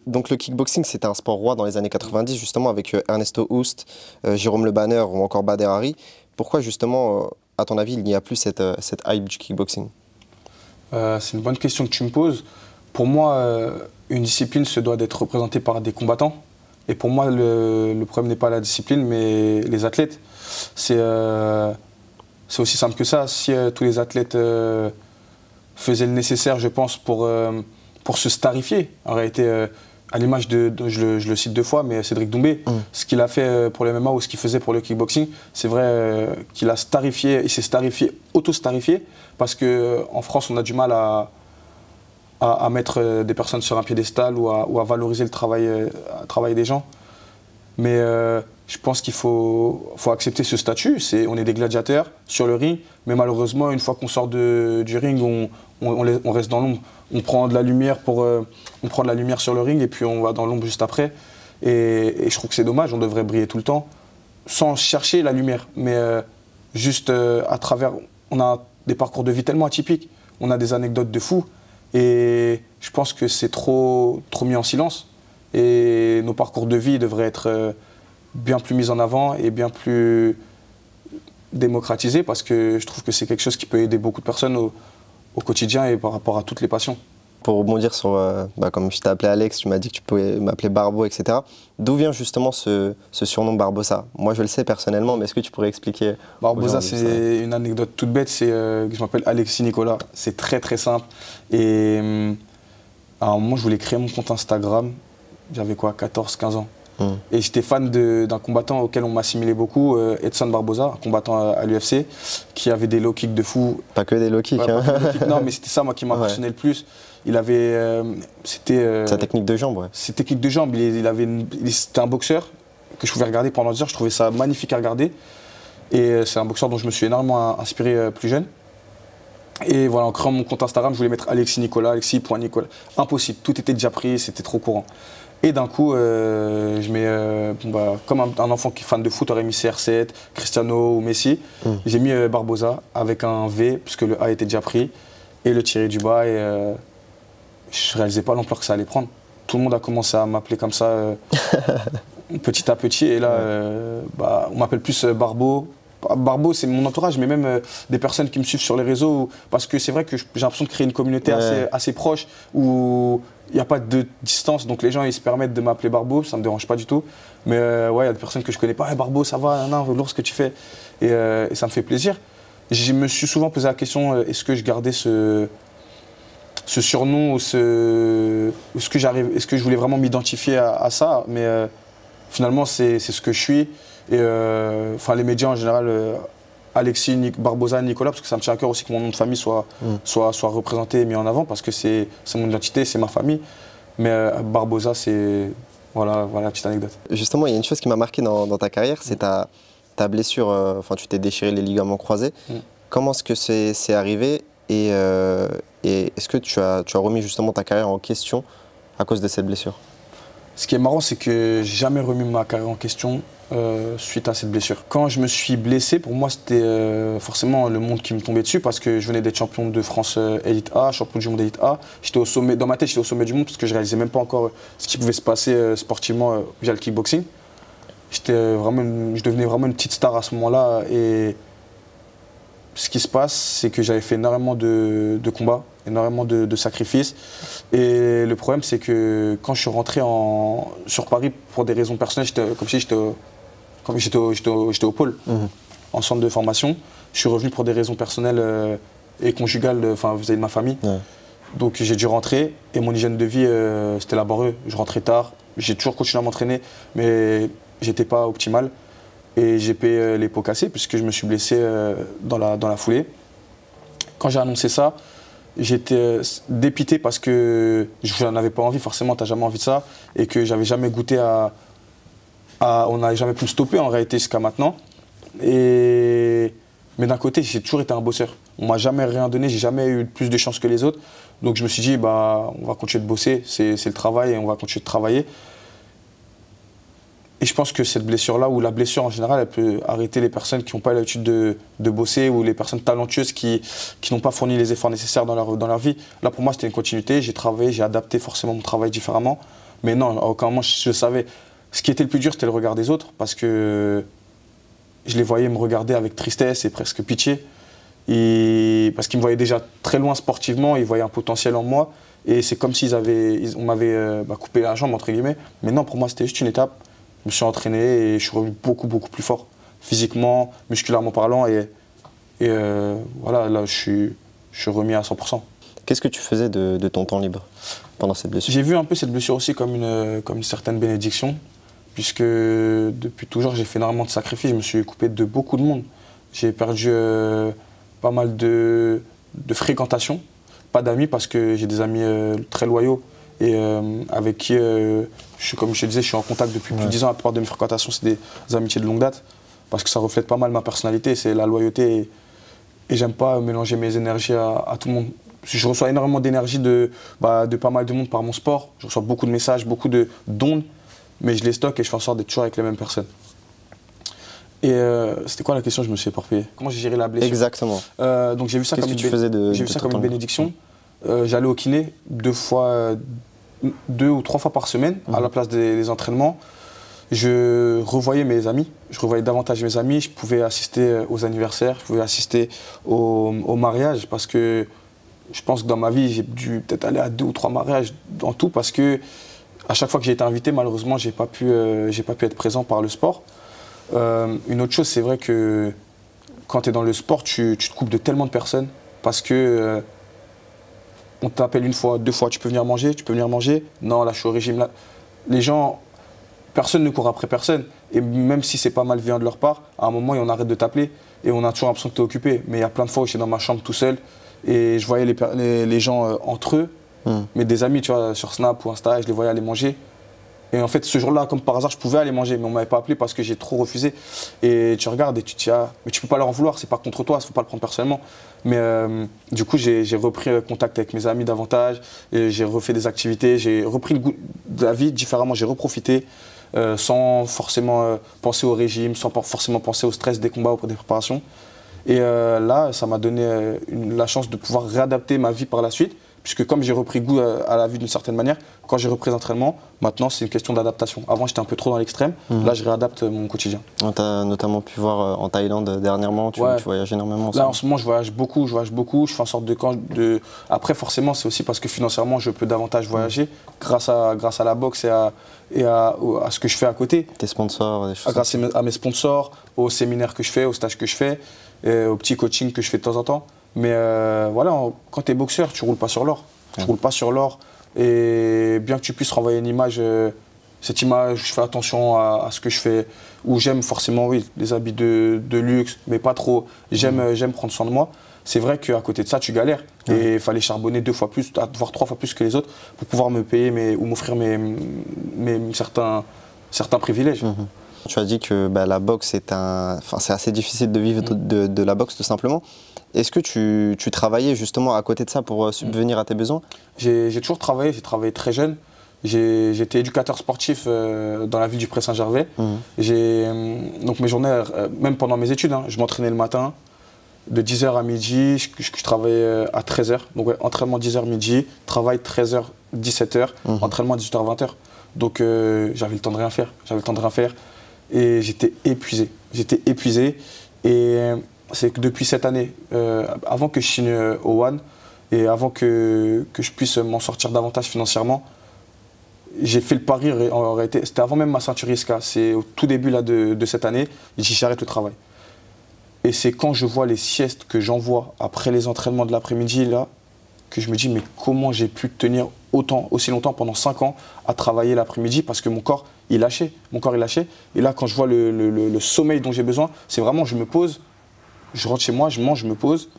Donc le kickboxing, c'était un sport roi dans les années 90, justement avec Ernesto Hoost, Jérôme Le Banner ou encore Bader Hari. Pourquoi justement, à ton avis, il n'y a plus cette hype du kickboxing? C'est une bonne question que tu me poses. Pour moi, une discipline se doit d'être représentée par des combattants. Et pour moi, le problème n'est pas la discipline, mais les athlètes. C'est aussi simple que ça. Si tous les athlètes faisaient le nécessaire, je pense, pour se starifier, en réalité, à l'image je le cite 2 fois, mais Cédric Doumbé, ce qu'il a fait pour le MMA ou ce qu'il faisait pour le kickboxing, c'est vrai qu'il a starifié, il s'est starifié, auto-starifié, parce qu'en France, on a du mal à mettre des personnes sur un piédestal ou à valoriser le travail des gens. Mais je pense qu'il faut accepter ce statut. On est des gladiateurs sur le ring, mais malheureusement, une fois qu'on sort du ring, on reste dans l'ombre. On prend de la lumière sur le ring et puis on va dans l'ombre juste après. Et je trouve que c'est dommage, on devrait briller tout le temps, sans chercher la lumière, mais juste à travers. On a des parcours de vie tellement atypiques, on a des anecdotes de fous. Et je pense que c'est trop mis en silence. Et nos parcours de vie devraient être bien plus mis en avant et bien plus démocratisés, parce que je trouve que c'est quelque chose qui peut aider beaucoup de personnes au quotidien et par rapport à toutes les passions. Pour rebondir sur, comme je t'ai appelé Alex, tu m'as dit que tu pouvais m'appeler Barbo, etc. D'où vient justement ce surnom Barbosa? Moi je le sais personnellement, mais est-ce que tu pourrais expliquer? Barbosa, c'est une anecdote toute bête, c'est que je m'appelle Alexis Nicolas, c'est très simple. Et alors, moi je voulais créer mon compte Instagram, j'avais quoi, 14-15 ans. Et j'étais fan d'un combattant auquel on m'assimilait beaucoup, Edson Barbosa, un combattant à l'UFC, qui avait des low kicks de fou. Pas que des low kicks, ouais, hein. Non, mais c'était ça moi qui m'impressionnait le plus. Il avait, sa technique de jambe, ouais. Ses techniques de jambe, c'était un boxeur que je pouvais regarder pendant des heures, je trouvais ça magnifique à regarder. Et c'est un boxeur dont je me suis énormément inspiré plus jeune. Et voilà, en créant mon compte Instagram, je voulais mettre Alexis Nicolas, Alexis.Nicolas. Impossible, tout était déjà pris, c'était trop courant. Et d'un coup, je mets, comme un enfant qui est fan de foot aurait mis CR7, Cristiano ou Messi, j'ai mis Barbosa avec un V, puisque le A était déjà pris, et le tiré du bas. Et je ne réalisais pas l'ampleur que ça allait prendre. Tout le monde a commencé à m'appeler comme ça, petit à petit. Et là, on m'appelle plus Barbo. Barbo, c'est mon entourage, mais même des personnes qui me suivent sur les réseaux, parce que c'est vrai que j'ai l'impression de créer une communauté assez proche, où il n'y a pas de distance, donc les gens ils se permettent de m'appeler Barbo, ça ne me dérange pas du tout. Mais ouais, il y a des personnes que je ne connais pas, hey, Barbo, ça va, lourd ce que tu fais, et ça me fait plaisir. Je me suis souvent posé la question, est-ce que je gardais ce surnom, ou est-ce que je voulais vraiment m'identifier à ça, mais finalement c'est ce que je suis. Et les médias en général, Alexis, Barbosa, Nicolas, parce que ça me tient à cœur aussi que mon nom de famille soit représenté et mis en avant, parce que c'est mon identité, c'est ma famille. Mais Barbosa, c'est voilà la petite anecdote. Justement, il y a une chose qui m'a marqué dans ta carrière, c'est ta blessure, tu t'es déchiré les ligaments croisés. Comment est-ce que c'est arrivé, et est-ce que tu as remis justement ta carrière en question à cause de cette blessure? Ce qui est marrant, c'est que j'ai jamais remis ma carrière en question suite à cette blessure. Quand je me suis blessé, pour moi, c'était forcément le monde qui me tombait dessus, parce que je venais d'être champion de France Elite A, champion du monde Elite A. J'étais au sommet, dans ma tête, j'étais au sommet du monde, parce que je réalisais même pas encore ce qui pouvait se passer sportivement via le kickboxing. Je devenais vraiment une petite star à ce moment-là. Et ce qui se passe, c'est que j'avais fait énormément de combats. énormément de sacrifices. Et le problème, c'est que quand je suis rentré sur Paris pour des raisons personnelles, comme si j'étais au pôle, en centre de formation. Je suis revenu pour des raisons personnelles et conjugales, vis-à-vis de ma famille. Ouais. Donc j'ai dû rentrer et mon hygiène de vie, c'était laborieux. Je rentrais tard, j'ai toujours continué à m'entraîner, mais j'étais pas optimal. Et j'ai payé les pots cassés puisque je me suis blessé dans la foulée. Quand j'ai annoncé ça, j'étais dépité parce que je n'en avais pas envie, forcément, tu n'as jamais envie de ça, et que j'avais jamais goûté on n'avait jamais pu me stopper en réalité jusqu'à maintenant. Mais d'un côté, j'ai toujours été un bosseur. On m'a jamais rien donné, j'ai jamais eu plus de chance que les autres. Donc je me suis dit, on va continuer de bosser, c'est le travail et on va continuer de travailler. Et je pense que cette blessure-là, ou la blessure en général, elle peut arrêter les personnes qui n'ont pas l'habitude de bosser ou les personnes talentueuses qui n'ont pas fourni les efforts nécessaires dans leur vie. Là, pour moi, c'était une continuité. J'ai travaillé, j'ai adapté forcément mon travail différemment. Mais non, à aucun moment, je savais. Ce qui était le plus dur, c'était le regard des autres parce que je les voyais me regarder avec tristesse et presque pitié. Parce qu'ils me voyaient déjà très loin sportivement, ils voyaient un potentiel en moi. Et c'est comme on m'avait coupé la jambe, entre guillemets. Mais non, pour moi, c'était juste une étape. Je me suis entraîné et je suis revenu beaucoup, beaucoup plus fort. Physiquement, musculairement parlant. Et voilà, là, je suis remis à 100%. Qu'est-ce que tu faisais de ton temps libre pendant cette blessure? J'ai vu un peu cette blessure aussi comme une certaine bénédiction. Puisque depuis toujours, j'ai fait énormément de sacrifices. Je me suis coupé de beaucoup de monde. J'ai perdu pas mal de fréquentation. Pas d'amis parce que j'ai des amis très loyaux et avec qui, comme je te disais, je suis en contact depuis plus de 10 ans. La plupart de mes fréquentations, c'est des amitiés de longue date parce que ça reflète pas mal ma personnalité, c'est la loyauté et j'aime pas mélanger mes énergies à tout le monde. Je reçois énormément d'énergie de pas mal de monde par mon sport. Je reçois beaucoup de messages, beaucoup d'ondes, mais je les stocke et je fais en sorte d'être toujours avec les mêmes personnes. Et c'était quoi la question? Je me suis éparpillé. Comment j'ai géré la blessure? Exactement. Donc j'ai vu ça comme une bénédiction. J'allais au kiné 2 ou 3 fois par semaine à la place des entraînements. Je revoyais mes amis, je revoyais davantage mes amis. Je pouvais assister aux anniversaires, je pouvais assister au mariage parce que je pense que dans ma vie, j'ai dû peut-être aller à 2 ou 3 mariages en tout parce que à chaque fois que j'ai été invité, malheureusement, j'ai pas pu être présent par le sport. Une autre chose, c'est vrai que quand tu es dans le sport, tu te coupes de tellement de personnes parce que on t'appelle 1 fois, 2 fois, tu peux venir manger. Non, là, je suis au régime. Là. Les gens, personne ne court après personne. Et même si c'est pas malveillant de leur part, à un moment, on arrête de t'appeler et on a toujours l'impression que tu es occupé. Mais il y a plein de fois où j'étais dans ma chambre tout seul et je voyais les gens entre eux. Mais des amis, tu vois, sur Snap ou Insta, je les voyais aller manger. Et en fait, ce jour-là, comme par hasard, je pouvais aller manger, mais on ne m'avait pas appelé parce que j'ai trop refusé. Et tu regardes et tu te dis, mais tu peux pas leur en vouloir, c'est pas contre toi, il ne faut pas le prendre personnellement. Mais du coup, j'ai repris contact avec mes amis davantage, et j'ai refait des activités, j'ai repris le goût de la vie différemment, j'ai reprofité sans forcément penser au régime, sans forcément penser au stress des combats ou des préparations. Et là, ça m'a donné la chance de pouvoir réadapter ma vie par la suite. Puisque comme j'ai repris goût à la vie d'une certaine manière, quand j'ai repris l'entraînement, maintenant c'est une question d'adaptation. Avant j'étais un peu trop dans l'extrême, là je réadapte mon quotidien. On t'a notamment pu voir en Thaïlande dernièrement, tu voyages énormément. Là en ce moment je voyage beaucoup, je fais en sorte de... Après forcément c'est aussi parce que financièrement je peux davantage voyager grâce à la boxe et à ce que je fais à côté. Tes sponsors, des choses grâce à mes sponsors, aux séminaires que je fais, aux stages que je fais, aux petits coachings que je fais de temps en temps. Mais voilà, quand tu es boxeur, tu ne roules pas sur l'or. Tu roules pas sur l'or. Et bien que tu puisses renvoyer une image, cette image, je fais attention à ce que je fais. Où j'aime forcément, oui, les habits de luxe, mais pas trop. J'aime prendre soin de moi. C'est vrai qu'à côté de ça, tu galères. Et il fallait charbonner 2 fois plus, voire 3 fois plus que les autres pour pouvoir me payer ou m'offrir certains privilèges. Tu as dit que la boxe, c'est assez difficile de vivre de la boxe tout simplement. Est-ce que tu travaillais justement à côté de ça pour subvenir à tes besoins? J'ai toujours travaillé, j'ai travaillé très jeune. J'étais éducateur sportif dans la ville du Pré-Saint-Gervais. Donc mes journées, même pendant mes études, je m'entraînais le matin de 10h à midi, je travaillais à 13h. Donc entraînement 10h midi, travail 13h, 17h, entraînement 18h, 20h. Donc j'avais le temps de rien faire. Et j'étais épuisé. Et c'est que depuis cette année, avant que je signe au One, Et avant que je puisse m'en sortir davantage financièrement, j'ai fait le pari, en réalité, c'était avant même ma ceinture ISCA, c'est au tout début là, de cette année, j'arrête le travail. Et c'est quand je vois les siestes que j'envoie après les entraînements de l'après-midi, là, que je me dis, mais comment j'ai pu tenir aussi longtemps, pendant 5 ans, à travailler l'après-midi, parce que mon corps, il lâchait. Et là, quand je vois le sommeil dont j'ai besoin, c'est vraiment, je me pose, je rentre chez moi, je mange, je me pose,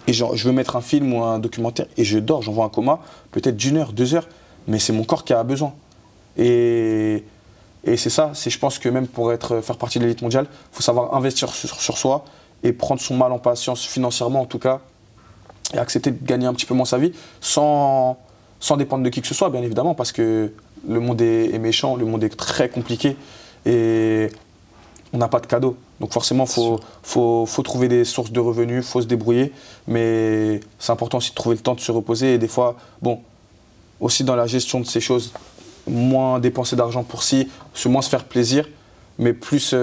et genre, je veux mettre un film ou un documentaire, et je dors, j'envoie un coma, peut-être d'1 heure, 2 heures, mais c'est mon corps qui a besoin. Et c'est ça, je pense que même pour faire partie de l'élite mondiale, il faut savoir investir sur soi et prendre son mal en patience, financièrement en tout cas, et accepter de gagner un petit peu moins sa vie, sans dépendre de qui que ce soit, bien évidemment, parce que le monde est méchant, le monde est très compliqué, et on n'a pas de cadeau. Donc forcément, il faut trouver des sources de revenus, il faut se débrouiller, mais c'est important aussi de trouver le temps de se reposer, et des fois, bon, aussi dans la gestion de ces choses, moins dépenser d'argent pour moins se faire plaisir, mais plus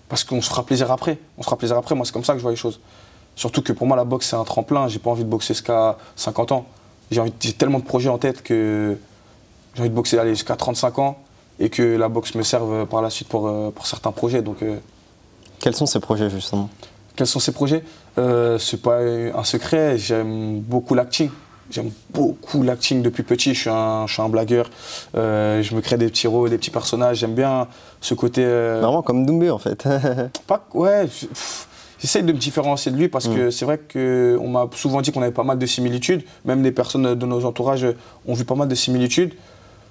parce qu'on se fera plaisir après. Moi c'est comme ça que je vois les choses. Surtout que pour moi la boxe c'est un tremplin, j'ai pas envie de boxer jusqu'à 50 ans. J'ai tellement de projets en tête que j'ai envie de boxer jusqu'à 35 ans et que la boxe me serve par la suite pour certains projets. Donc, quels sont ces projets justement? Quels sont ces projets? C'est pas un secret, j'aime beaucoup l'acting. J'aime beaucoup l'acting depuis petit, je suis un blagueur, je me crée des petits rôles, des petits personnages, j'aime bien ce côté… Vraiment comme Doumbé en fait. Ouais, j'essaye de me différencier de lui parce que c'est vrai qu'on m'a souvent dit qu'on avait pas mal de similitudes, même des personnes de nos entourages ont vu pas mal de similitudes,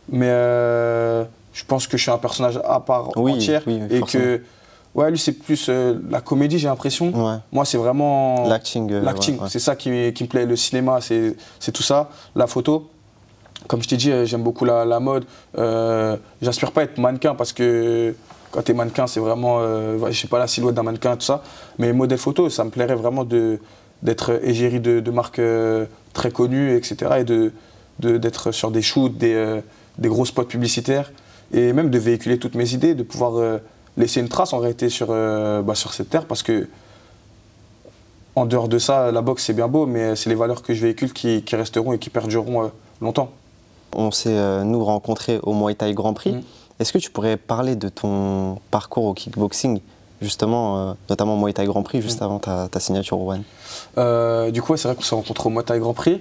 mais je pense que je suis un personnage à part entière et forcément. Que… Ouais, lui, c'est plus la comédie, j'ai l'impression. Ouais. Moi, c'est vraiment… L'acting. Ouais. C'est ça qui me plaît. Le cinéma, c'est tout ça. La photo, comme je t'ai dit, j'aime beaucoup la mode. J'aspire pas à être mannequin parce que quand tu es mannequin, c'est vraiment… je sais pas, la silhouette d'un mannequin, tout ça. Mais modèle photo, ça me plairait vraiment d'être égérie de marques très connues, etc. Et d'être sur des shoots, des gros spots publicitaires. Et même de véhiculer toutes mes idées, de pouvoir… laisser une trace en réalité sur cette terre parce que en dehors de ça, la boxe c'est bien beau, mais c'est les valeurs que je véhicule qui resteront et qui perdureront longtemps. On s'est nous rencontrés au Muay Thai Grand Prix. Est-ce que tu pourrais parler de ton parcours au kickboxing, justement, notamment au Muay Thai Grand Prix, juste avant ta signature au One? Du coup, c'est vrai qu'on s'est rencontrés au Muay Thai Grand Prix.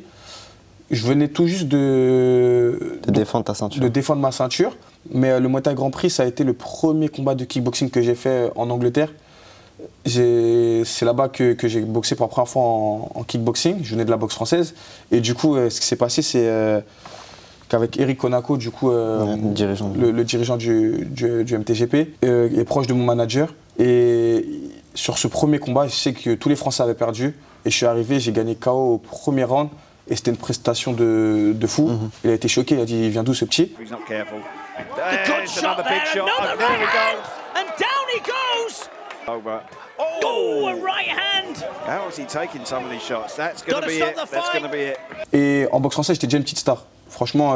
Je venais tout juste de défendre ta ceinture. De défendre ma ceinture. Mais le Muay Thai Grand Prix, ça a été le premier combat de kickboxing que j'ai fait en Angleterre. C'est là-bas que j'ai boxé pour la première fois en kickboxing. Je venais de la boxe française. Et du coup, ce qui s'est passé, c'est qu'avec Eric Konako, du coup, le dirigeant du MTGP, est proche de mon manager. Et sur ce premier combat, je sais que tous les Français avaient perdu. Et je suis arrivé, j'ai gagné KO au premier round. Et c'était une prestation de fou. Il a été choqué, il a dit, il vient d'où ce petit? Good shot there, another right hand, and down he goes! Over. Oh, a right hand! How is he taking some of these shots? That's going to be it. That's going to be it. Et en boxe française, j'étais déjà une petite star. Franchement,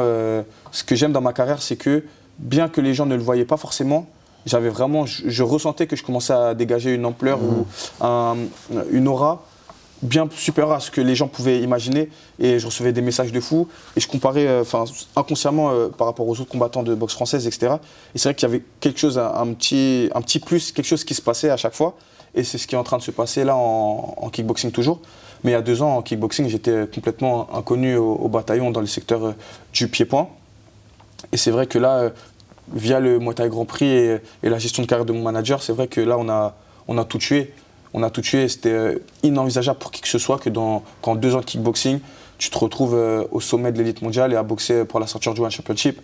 ce que j'aime dans ma carrière, c'est que bien que les gens ne le voyaient pas forcément, j'avais vraiment, je ressentais que je commençais à dégager une ampleur ou une aura bien supérieur à ce que les gens pouvaient imaginer, et je recevais des messages de fou et je comparais inconsciemment par rapport aux autres combattants de boxe française, etc. Et c'est vrai qu'il y avait quelque chose, un petit plus, quelque chose qui se passait à chaque fois, et c'est ce qui est en train de se passer là en kickboxing toujours. Mais il y a 2 ans en kickboxing, j'étais complètement inconnu au bataillon dans le secteur du pied-point, et c'est vrai que là, via le Muay Thai Grand Prix et la gestion de carrière de mon manager, c'est vrai que là on a tout tué. On a tout tué, c'était inenvisageable pour qui que ce soit qu'en 2 ans de kickboxing, tu te retrouves au sommet de l'élite mondiale et à boxer pour la ceinture du One Championship.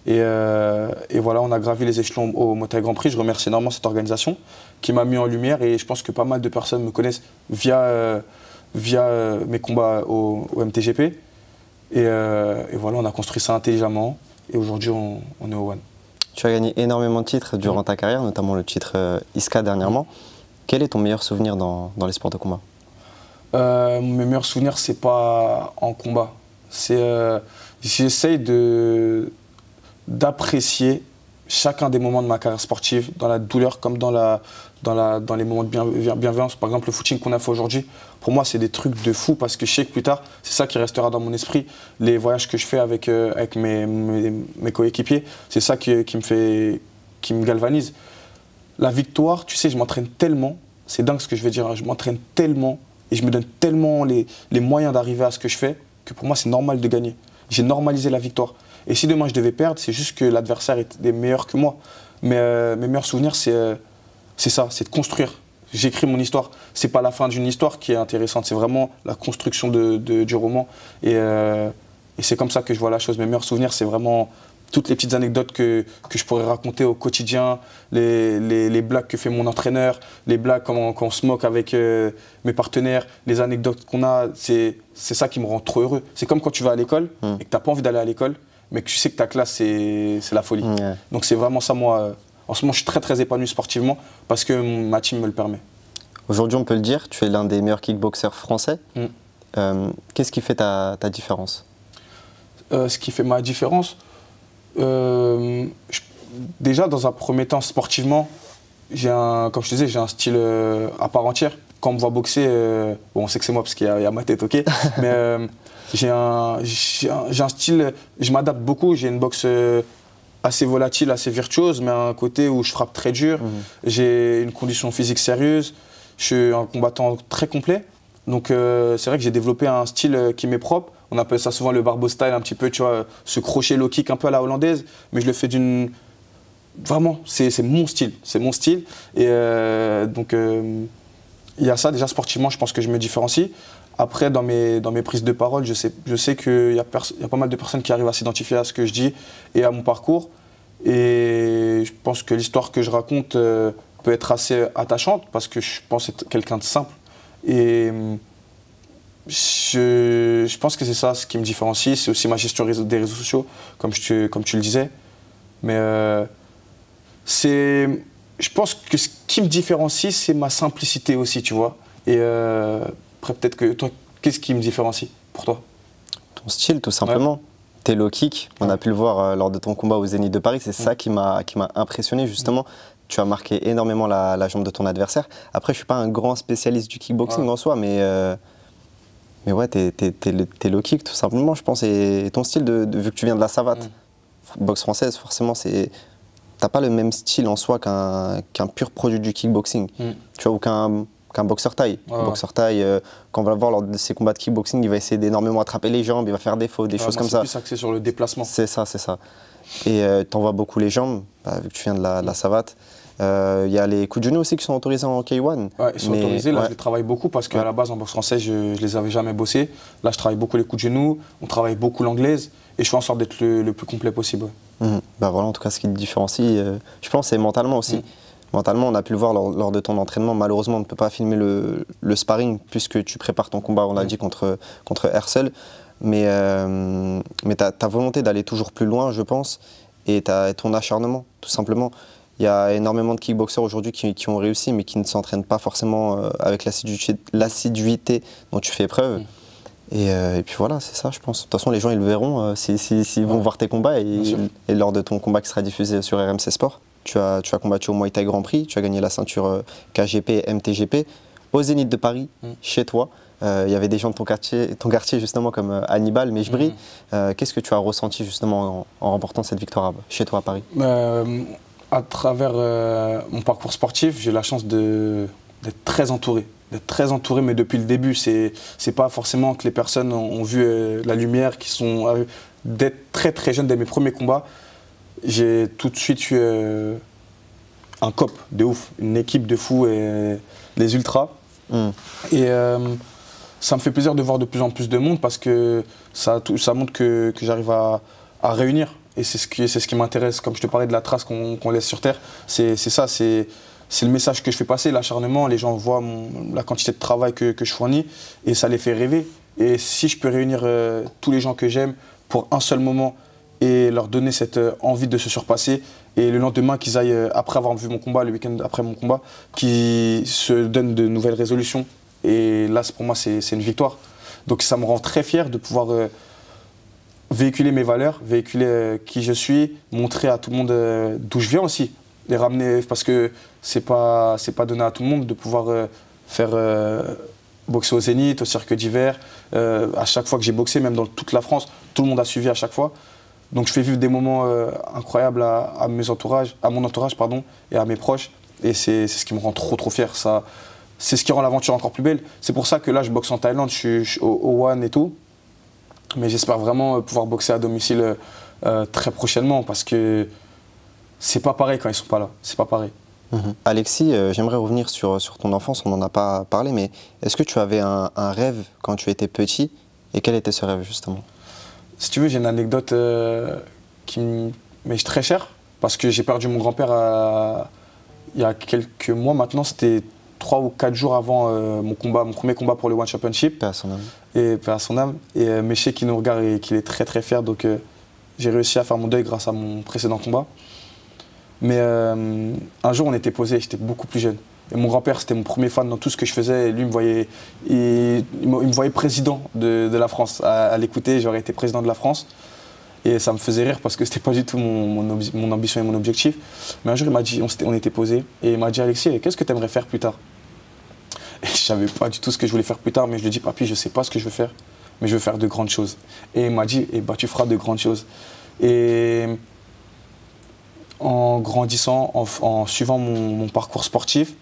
Et voilà, on a gravi les échelons au Muay Thai Grand Prix. Je remercie énormément cette organisation qui m'a mis en lumière, et je pense que pas mal de personnes me connaissent via mes combats au MTGP. Et voilà, on a construit ça intelligemment, et aujourd'hui on est au One. Tu as gagné énormément de titres durant ta carrière, notamment le titre ISCA dernièrement. Quel est ton meilleur souvenir dans les sports de combat? Mes meilleurs souvenirs, c'est pas en combat. J'essaye d'apprécier chacun des moments de ma carrière sportive, dans la douleur comme dans les moments de bienveillance. Par exemple, le footing qu'on a fait aujourd'hui, pour moi, c'est des trucs de fou parce que je sais que plus tard, c'est ça qui restera dans mon esprit. Les voyages que je fais avec mes coéquipiers, c'est ça qui me galvanise. La victoire, tu sais, je m'entraîne tellement, c'est dingue ce que je vais dire, hein, je m'entraîne tellement et je me donne tellement les moyens d'arriver à ce que je fais que pour moi, c'est normal de gagner. J'ai normalisé la victoire. Et si demain je devais perdre, c'est juste que l'adversaire est meilleur que moi. Mais mes meilleurs souvenirs, c'est ça, c'est de construire. J'écris mon histoire. C'est pas la fin d'une histoire qui est intéressante, c'est vraiment la construction du roman. Et c'est comme ça que je vois la chose. Mes meilleurs souvenirs, c'est vraiment toutes les petites anecdotes que je pourrais raconter au quotidien, les blagues que fait mon entraîneur, les blagues quand on se moque avec mes partenaires, les anecdotes qu'on a, c'est ça qui me rend trop heureux. C'est comme quand tu vas à l'école et que tu n'as pas envie d'aller à l'école, mais que tu sais que ta classe, c'est la folie. Ouais. Donc c'est vraiment ça, moi. En ce moment, je suis très très épanoui sportivement parce que ma team me le permet. Aujourd'hui, on peut le dire, tu es l'un des meilleurs kickboxers français. Qu'est-ce qui fait ta différence? Ce qui fait ma différence, déjà, dans un premier temps, sportivement, comme je te disais, j'ai un style à part entière. Quand on me voit boxer, bon, on sait que c'est moi parce qu'il y a ma tête, ok. Mais j'ai un style, je m'adapte beaucoup. J'ai une boxe assez volatile, assez virtuose, mais un côté où je frappe très dur. J'ai une condition physique sérieuse. Je suis un combattant très complet. Donc c'est vrai que j'ai développé un style qui m'est propre. On appelle ça souvent le barbo style, un petit peu, tu vois, ce crochet low kick un peu à la hollandaise, mais je le fais d'une... Vraiment, c'est mon style, c'est mon style. Et donc, il y a ça, déjà sportivement, je pense que je me différencie. Après, dans mes prises de parole, je sais qu'il y a pas mal de personnes qui arrivent à s'identifier à ce que je dis et à mon parcours. Et je pense que l'histoire que je raconte peut être assez attachante parce que je pense être quelqu'un de simple. Et... Je pense que c'est ça ce qui me différencie, c'est aussi ma gestion des réseaux sociaux, comme tu le disais. Mais je pense que ce qui me différencie, c'est ma simplicité aussi, tu vois. Et après, peut-être que toi, qu'est-ce qui me différencie pour toi? Ton style, tout simplement. Ouais. Tes low kicks, on a pu le voir lors de ton combat au Zénith de Paris, c'est ça qui m'a impressionné, justement. Tu as marqué énormément la jambe de ton adversaire. Après, je ne suis pas un grand spécialiste du kickboxing en soi, mais ouais, t'es low kick tout simplement, je pense, et ton style, vu que tu viens de la savate, boxe française, forcément, t'as pas le même style en soi qu'un pur produit du kickboxing, tu vois, ou qu'un boxeur taille. Boxeur taille, quand on va le voir lors de ses combats de kickboxing, il va essayer d'énormément attraper les jambes, il va faire des faux, des choses comme ça. C'est plus axé sur le déplacement. C'est ça, c'est ça. Et t'envoies beaucoup les jambes, vu que tu viens de la savate. Il y a les coups de genoux aussi qui sont autorisés en K1. Ouais, ils sont autorisés. Là, je les travaille beaucoup parce qu'à la base, en boxe française, je ne les avais jamais bossés. Là, je travaille beaucoup les coups de genoux, on travaille beaucoup l'anglaise et je fais en sorte d'être le plus complet possible. Bah voilà, en tout cas, ce qui te différencie, je pense, c'est mentalement aussi. Mentalement, on a pu le voir lors de ton entraînement. Malheureusement, on ne peut pas filmer le sparring puisque tu prépares ton combat, on l'a dit, contre Hersel. Mais ta volonté d'aller toujours plus loin, je pense, et ton acharnement, tout simplement. Il y a énormément de kickboxers aujourd'hui qui ont réussi, mais qui ne s'entraînent pas forcément avec l'assiduité dont tu fais preuve. Et puis voilà, c'est ça, je pense. De toute façon, les gens, ils le verront s'ils vont voir tes combats et lors de ton combat qui sera diffusé sur RMC Sport. Tu as combattu au Muay Thai Grand Prix, tu as gagné la ceinture KGP et MTGP au Zénith de Paris, chez toi. Il y avait des gens de ton quartier justement comme Hannibal, Mejbri. Qu'est-ce que tu as ressenti justement en remportant cette victoire chez toi à Paris? À travers mon parcours sportif, j'ai la chance d'être très entouré. Mais depuis le début, c'est pas forcément que les personnes ont vu la lumière, qui sont d'être très très jeune dès mes premiers combats. J'ai tout de suite eu un cop de ouf, une équipe de fous et les ultras. Et ça me fait plaisir de voir de plus en plus de monde parce que ça montre que j'arrive à réunir. Et c'est ce qui m'intéresse, comme je te parlais de la trace qu'on laisse sur Terre, c'est ça, c'est le message que je fais passer, l'acharnement, les gens voient la quantité de travail que je fournis et ça les fait rêver. Et si je peux réunir tous les gens que j'aime pour un seul moment et leur donner cette envie de se surpasser, et le lendemain qu'ils aillent, après avoir vu mon combat, le week-end après mon combat, qu'ils se donnent de nouvelles résolutions. Et là, pour moi, c'est une victoire. Donc ça me rend très fier de pouvoir véhiculer mes valeurs, véhiculer qui je suis, montrer à tout le monde d'où je viens aussi. Les ramener, parce que c'est pas donné à tout le monde de pouvoir faire boxer au Zénith, au Cirque d'Hiver. À chaque fois que j'ai boxé, même dans toute la France, tout le monde a suivi à chaque fois. Donc je fais vivre des moments incroyables à mon entourage et à mes proches. Et c'est ce qui me rend trop fier. C'est ce qui rend l'aventure encore plus belle. C'est pour ça que là, je boxe en Thaïlande, je suis au One et tout. Mais j'espère vraiment pouvoir boxer à domicile très prochainement parce que c'est pas pareil quand ils sont pas là. C'est pas pareil. Alexis, j'aimerais revenir sur ton enfance, on n'en a pas parlé, mais est-ce que tu avais un rêve quand tu étais petit et quel était ce rêve justement? Si tu veux, j'ai une anecdote qui m'est très chère parce que j'ai perdu mon grand-père il y a quelques mois maintenant, c'était 3 ou 4 jours avant mon premier combat pour le One Championship. Paix à son âme. Et paix à son âme. Et Méché qui nous regarde et qui est très fier, donc j'ai réussi à faire mon deuil grâce à mon précédent combat. Mais un jour, on était posé, j'étais beaucoup plus jeune. Et mon grand-père, c'était mon premier fan dans tout ce que je faisais. Et lui, il me voyait président de la France. À l'écouter, j'aurais été président de la France. Et ça me faisait rire parce que c'était pas du tout mon ambition et mon objectif. Mais un jour, il m'a dit, on était posé, et il m'a dit, Alexis, qu'est-ce que tu aimerais faire plus tard? Et je savais pas du tout ce que je voulais faire plus tard, mais je lui ai dit, papy, je sais pas ce que je veux faire, mais je veux faire de grandes choses. Et il m'a dit, eh ben, tu feras de grandes choses. Et en grandissant, en suivant mon parcours sportif,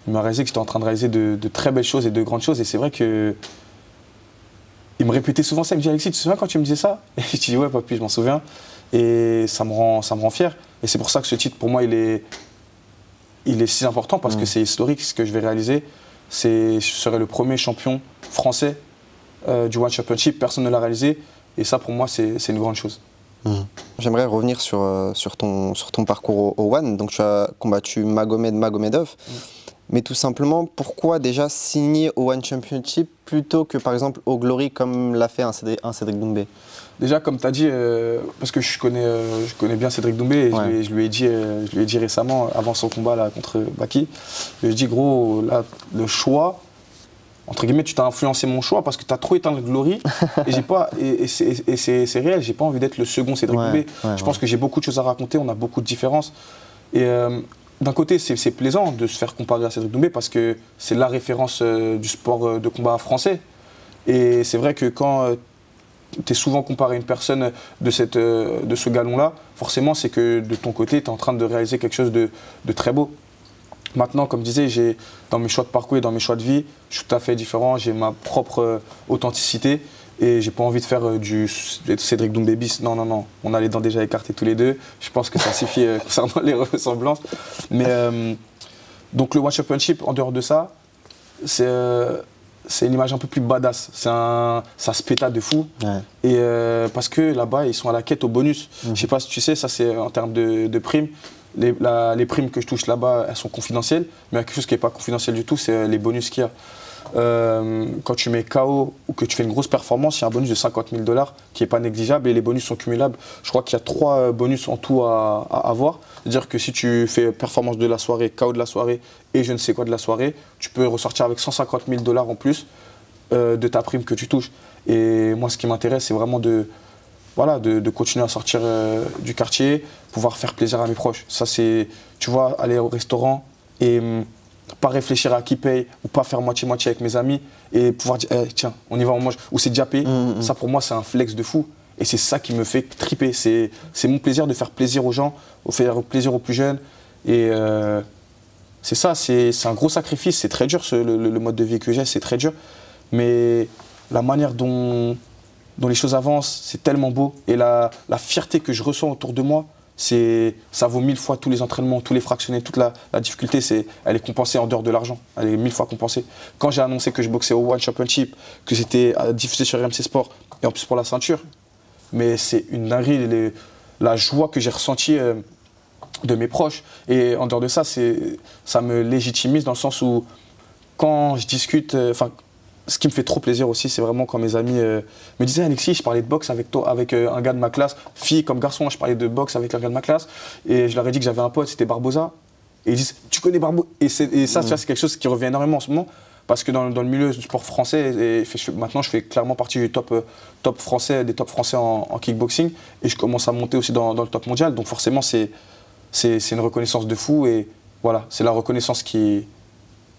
il m'a réalisé que j'étais en train de réaliser de très belles choses et de grandes choses. Et c'est vrai que il me répétait souvent ça. Il me dit, Alexis, tu te souviens quand tu me disais ça? Et je dis, ouais, papy, je m'en souviens. Et ça me rend fier. Et c'est pour ça que ce titre, pour moi, il est si important parce que c'est historique ce que je vais réaliser. Je serai le premier champion français du One Championship. Personne ne l'a réalisé. Et ça, pour moi, c'est une grande chose. J'aimerais revenir sur ton parcours au One. Donc, tu as combattu Magomedov. Mais tout simplement, pourquoi déjà signer au One Championship plutôt que par exemple au Glory comme l'a fait un Cédric Doumbé? Déjà, comme tu as dit, parce que je connais bien Cédric Doumbé, et je lui ai dit récemment, avant son combat là, contre Baki, je lui ai dit, gros, là, le choix, entre guillemets, tu t'as influencé mon choix parce que tu as trop éteint le Glory, et c'est réel, j'ai pas envie d'être le second Cédric Doumbé. Je pense que j'ai beaucoup de choses à raconter, on a beaucoup de différences. Et d'un côté, c'est plaisant de se faire comparer à Cédric Doumbé parce que c'est la référence du sport de combat français. Et c'est vrai que quand tu es souvent comparé à une personne de ce galon-là, forcément, c'est que de ton côté, tu es en train de réaliser quelque chose de très beau. Maintenant, comme je disais, dans mes choix de parcours et dans mes choix de vie, je suis tout à fait différent, j'ai ma propre authenticité. Et j'ai pas envie de faire du Cédric Doumbé bis. Non. On a les dents déjà écartées tous les deux. Je pense que ça suffit concernant les ressemblances. Mais donc le One Championship, en dehors de ça, c'est une image un peu plus badass. Ça se péta de fou. Et parce que là-bas, ils sont à la quête au bonus. Je sais pas si tu sais, ça c'est en termes de primes. Les primes que je touche là-bas, elles sont confidentielles. Mais il y a quelque chose qui n'est pas confidentiel du tout, c'est les bonus qu'il y a. Quand tu mets KO ou que tu fais une grosse performance, il y a un bonus de 50 000 $ qui n'est pas négligeable et les bonus sont cumulables. Je crois qu'il y a 3 bonus en tout à avoir. C'est-à-dire que si tu fais performance de la soirée, KO de la soirée et je ne sais quoi de la soirée, tu peux ressortir avec 150 000 $ en plus de ta prime que tu touches. Et moi, ce qui m'intéresse, c'est vraiment de continuer à sortir du quartier, pouvoir faire plaisir à mes proches. Ça, c'est, tu vois, aller au restaurant et pas réfléchir à qui paye ou pas faire moitié-moitié avec mes amis et pouvoir dire tiens, on y va, on mange, ou c'est déjà payé. Ça pour moi c'est un flex de fou et c'est ça qui me fait triper. C'est mon plaisir de faire plaisir aux gens, de faire plaisir aux plus jeunes et c'est ça, c'est un gros sacrifice, c'est très dur le mode de vie que j'ai, c'est très dur, mais la manière dont les choses avancent, c'est tellement beau et la fierté que je ressens autour de moi, ça vaut 1000 fois tous les entraînements, tous les fractionnés, toute la difficulté, elle est compensée en dehors de l'argent. Elle est 1000 fois compensée. Quand j'ai annoncé que je boxais au One Championship, que c'était diffusé sur RMC Sport, et en plus pour la ceinture, mais c'est une dinguerie, la joie que j'ai ressentie de mes proches. Et en dehors de ça, ça me légitimise dans le sens où quand je discute, ce qui me fait trop plaisir aussi, c'est vraiment quand mes amis me disaient « Alexis, je parlais de boxe avec toi, avec un gars de ma classe, fille comme garçon, je parlais de boxe avec un gars de ma classe, et je leur ai dit que j'avais un pote, c'était Barbosa, et ils disent « Tu connais Barbosa ?» Et ça, tu vois, c'est quelque chose qui revient énormément en ce moment, parce que dans le milieu du sport français, maintenant je fais clairement partie du top français, des top français en kickboxing, et je commence à monter aussi dans le top mondial. Donc forcément, c'est une reconnaissance de fou, et voilà, c'est la reconnaissance qui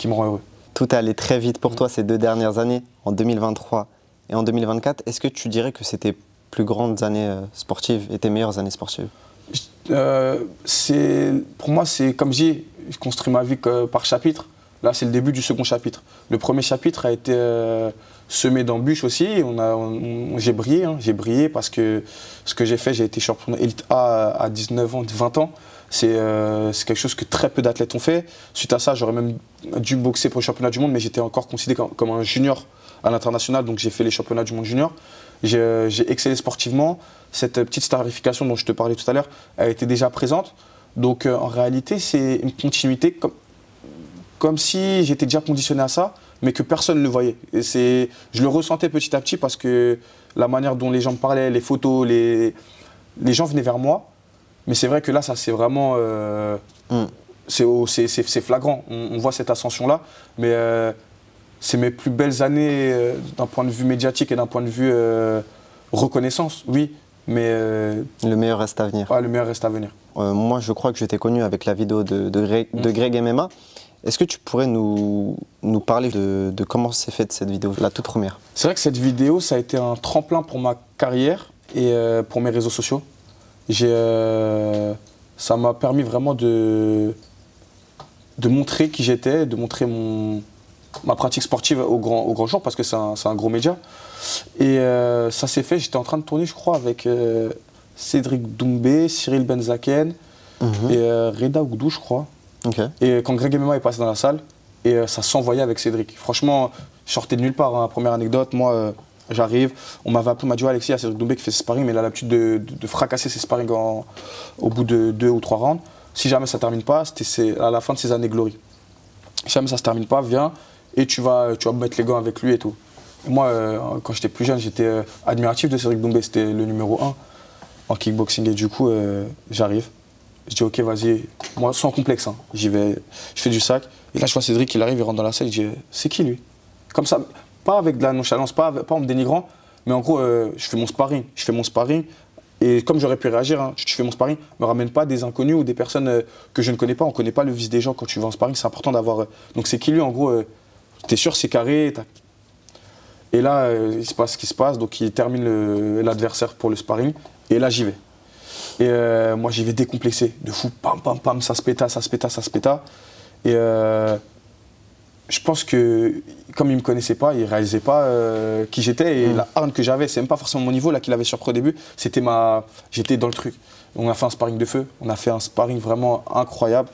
me rend heureux. Tout est allé très vite pour toi ces 2 dernières années, en 2023 et en 2024. Est-ce que tu dirais que c'était plus grandes années sportives et tes meilleures années sportives? Pour moi, c'est comme je dis, je construis ma vie par chapitre. Là, c'est le début du second chapitre. Le premier chapitre a été semé d'embûches aussi. J'ai brillé, hein, j'ai brillé parce que ce que j'ai fait, j'ai été champion élite A à 19 ans, 20 ans. C'est quelque chose que très peu d'athlètes ont fait. Suite à ça, j'aurais même dû boxer pour le championnat du monde, mais j'étais encore considéré comme un junior à l'international, donc j'ai fait les championnats du monde junior. J'ai excellé sportivement. Cette petite starification dont je te parlais tout à l'heure, elle était déjà présente. Donc en réalité, c'est une continuité comme si j'étais déjà conditionné à ça, mais que personne ne le voyait. Et je le ressentais petit à petit parce que la manière dont les gens me parlaient, les photos, les gens venaient vers moi. Mais c'est vrai que là, ça c'est vraiment... c'est flagrant. On voit cette ascension-là. Mais c'est mes plus belles années d'un point de vue médiatique et d'un point de vue reconnaissance, oui. Mais le meilleur reste à venir. Ouais, le meilleur reste à venir. Moi, je crois que je t'ai connu avec la vidéo de Greg MMA. Est-ce que tu pourrais nous parler de comment s'est faite cette vidéo, la toute première? C'est vrai que cette vidéo, ça a été un tremplin pour ma carrière et pour mes réseaux sociaux. Ça m'a permis vraiment de montrer qui j'étais, de montrer ma pratique sportive au grand jour, parce que c'est un gros média. Et ça s'est fait, j'étais en train de tourner, je crois, avec Cédric Doumbé, Cyril Benzaken et Reda Oudou, je crois. Okay. Et quand Greg MMA est passé dans la salle, et ça s'envoyait avec Cédric. Franchement, je sortais de nulle part. Hein. Première anecdote, moi, j'arrive, on m'avait appelé, on m'a dit Alexis, il y a Cédric Doumbé qui fait ses sparring, mais il a l'habitude de fracasser ses sparring au bout de 2 ou 3 rounds. Si jamais ça ne termine pas, c'est à la fin de ses années glory. Si jamais ça ne se termine pas, viens et tu vas mettre les gants avec lui et tout. Et moi, quand j'étais plus jeune, j'étais admiratif de Cédric Doumbé, c'était le numéro 1 en kickboxing. Et du coup, j'arrive, je dis ok, vas-y, moi sans complexe, hein. J'y vais, je fais du sac. Et là, je vois Cédric, il arrive, il rentre dans la salle, je dis c'est qui lui? Comme ça, pas avec de la nonchalance, pas en me dénigrant, mais en gros, je fais mon sparring. Et comme j'aurais pu réagir, hein, je fais mon sparring, me ramène pas des inconnus ou des personnes que je ne connais pas. On ne connaît pas le vice des gens quand tu vas en sparring, c'est important d'avoir. Donc c'est qui lui, en gros, t'es sûr, c'est carré. Et là, il se passe ce qui se passe, donc il termine l'adversaire pour le sparring, et là j'y vais. Et moi j'y vais décomplexé, de fou, pam pam pam, ça se péta. Et je pense que, comme il ne me connaissait pas, il ne réalisait pas qui j'étais et la hargne que j'avais. C'est même pas forcément mon niveau là qu'il avait surpris au début, j'étais dans le truc. On a fait un sparring de feu, on a fait un sparring vraiment incroyable.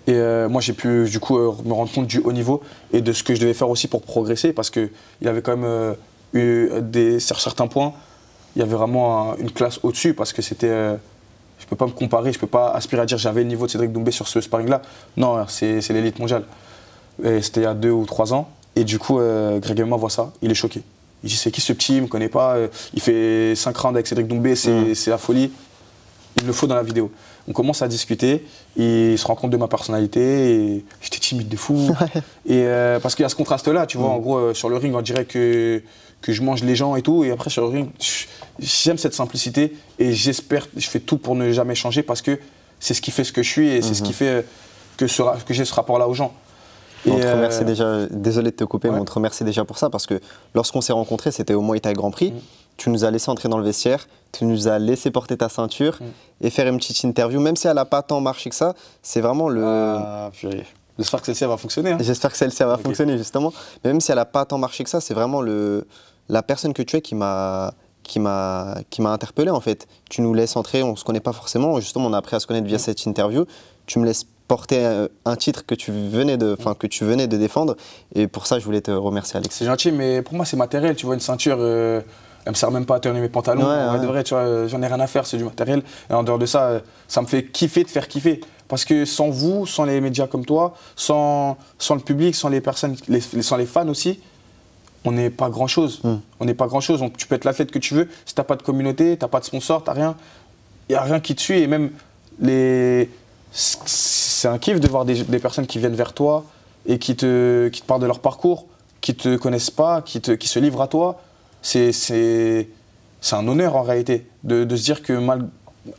Et moi j'ai pu du coup me rendre compte du haut niveau et de ce que je devais faire aussi pour progresser, parce qu'il avait quand même eu sur certains points, il y avait vraiment une classe au-dessus, parce que c'était... je ne peux pas me comparer, je ne peux pas aspirer à dire j'avais le niveau de Cédric Doumbé sur ce sparring-là. Non, c'est l'élite mondiale. C'était il y a 2 ou 3 ans. Et du coup, Greg MMA voit ça, il est choqué. Il dit c'est qui ce petit, il ne me connaît pas, il fait 5 rounds avec Cédric Doumbé, c'est la folie. Il le faut dans la vidéo. On commence à discuter, il se rend compte de ma personnalité, et j'étais timide de fou. Et parce qu'il y a ce contraste-là, tu vois, en gros, sur le ring, on dirait que je mange les gens et tout, et après sur le ring, j'aime cette simplicité, et j'espère, je fais tout pour ne jamais changer, parce que c'est ce qui fait ce que je suis, et c'est ce qui fait que j'ai ce rapport-là aux gens. On te remercie déjà, désolé de te couper, mais on te remercie déjà pour ça, parce que lorsqu'on s'est rencontrés, c'était au Muay Thai Grand Prix. Tu nous as laissé entrer dans le vestiaire, tu nous as laissé porter ta ceinture et faire une petite interview, même si elle n'a pas tant marché que ça. C'est vraiment le... J'espère que celle-ci va fonctionner. Hein. J'espère que celle-ci va fonctionner, justement. Mais même si elle n'a pas tant marché que ça, c'est vraiment la personne que tu es qui m'a interpellé, en fait. Tu nous laisses entrer, on ne se connaît pas forcément. Justement, on a appris à se connaître via cette interview. Tu me laisses porter un titre que tu venais de défendre. Et pour ça, je voulais te remercier, Alex. C'est gentil, mais pour moi, c'est matériel. Tu vois, une ceinture, elle me sert même pas à tenir mes pantalons. De vrai, tu vois, j'en ai rien à faire, c'est du matériel. Et en dehors de ça, ça me fait kiffer de faire kiffer. Parce que sans vous, sans les médias comme toi, sans le public, sans les personnes, sans les fans aussi, on n'est pas grand-chose. On n'est pas grand-chose. Tu peux être l'athlète que tu veux. Si tu n'as pas de communauté, tu n'as pas de sponsor, tu n'as rien. Il n'y a rien qui te suit. Et même c'est un kiff de voir des personnes qui viennent vers toi, et qui te parlent de leur parcours, qui ne te connaissent pas, qui se livrent à toi, c'est un honneur en réalité de se dire que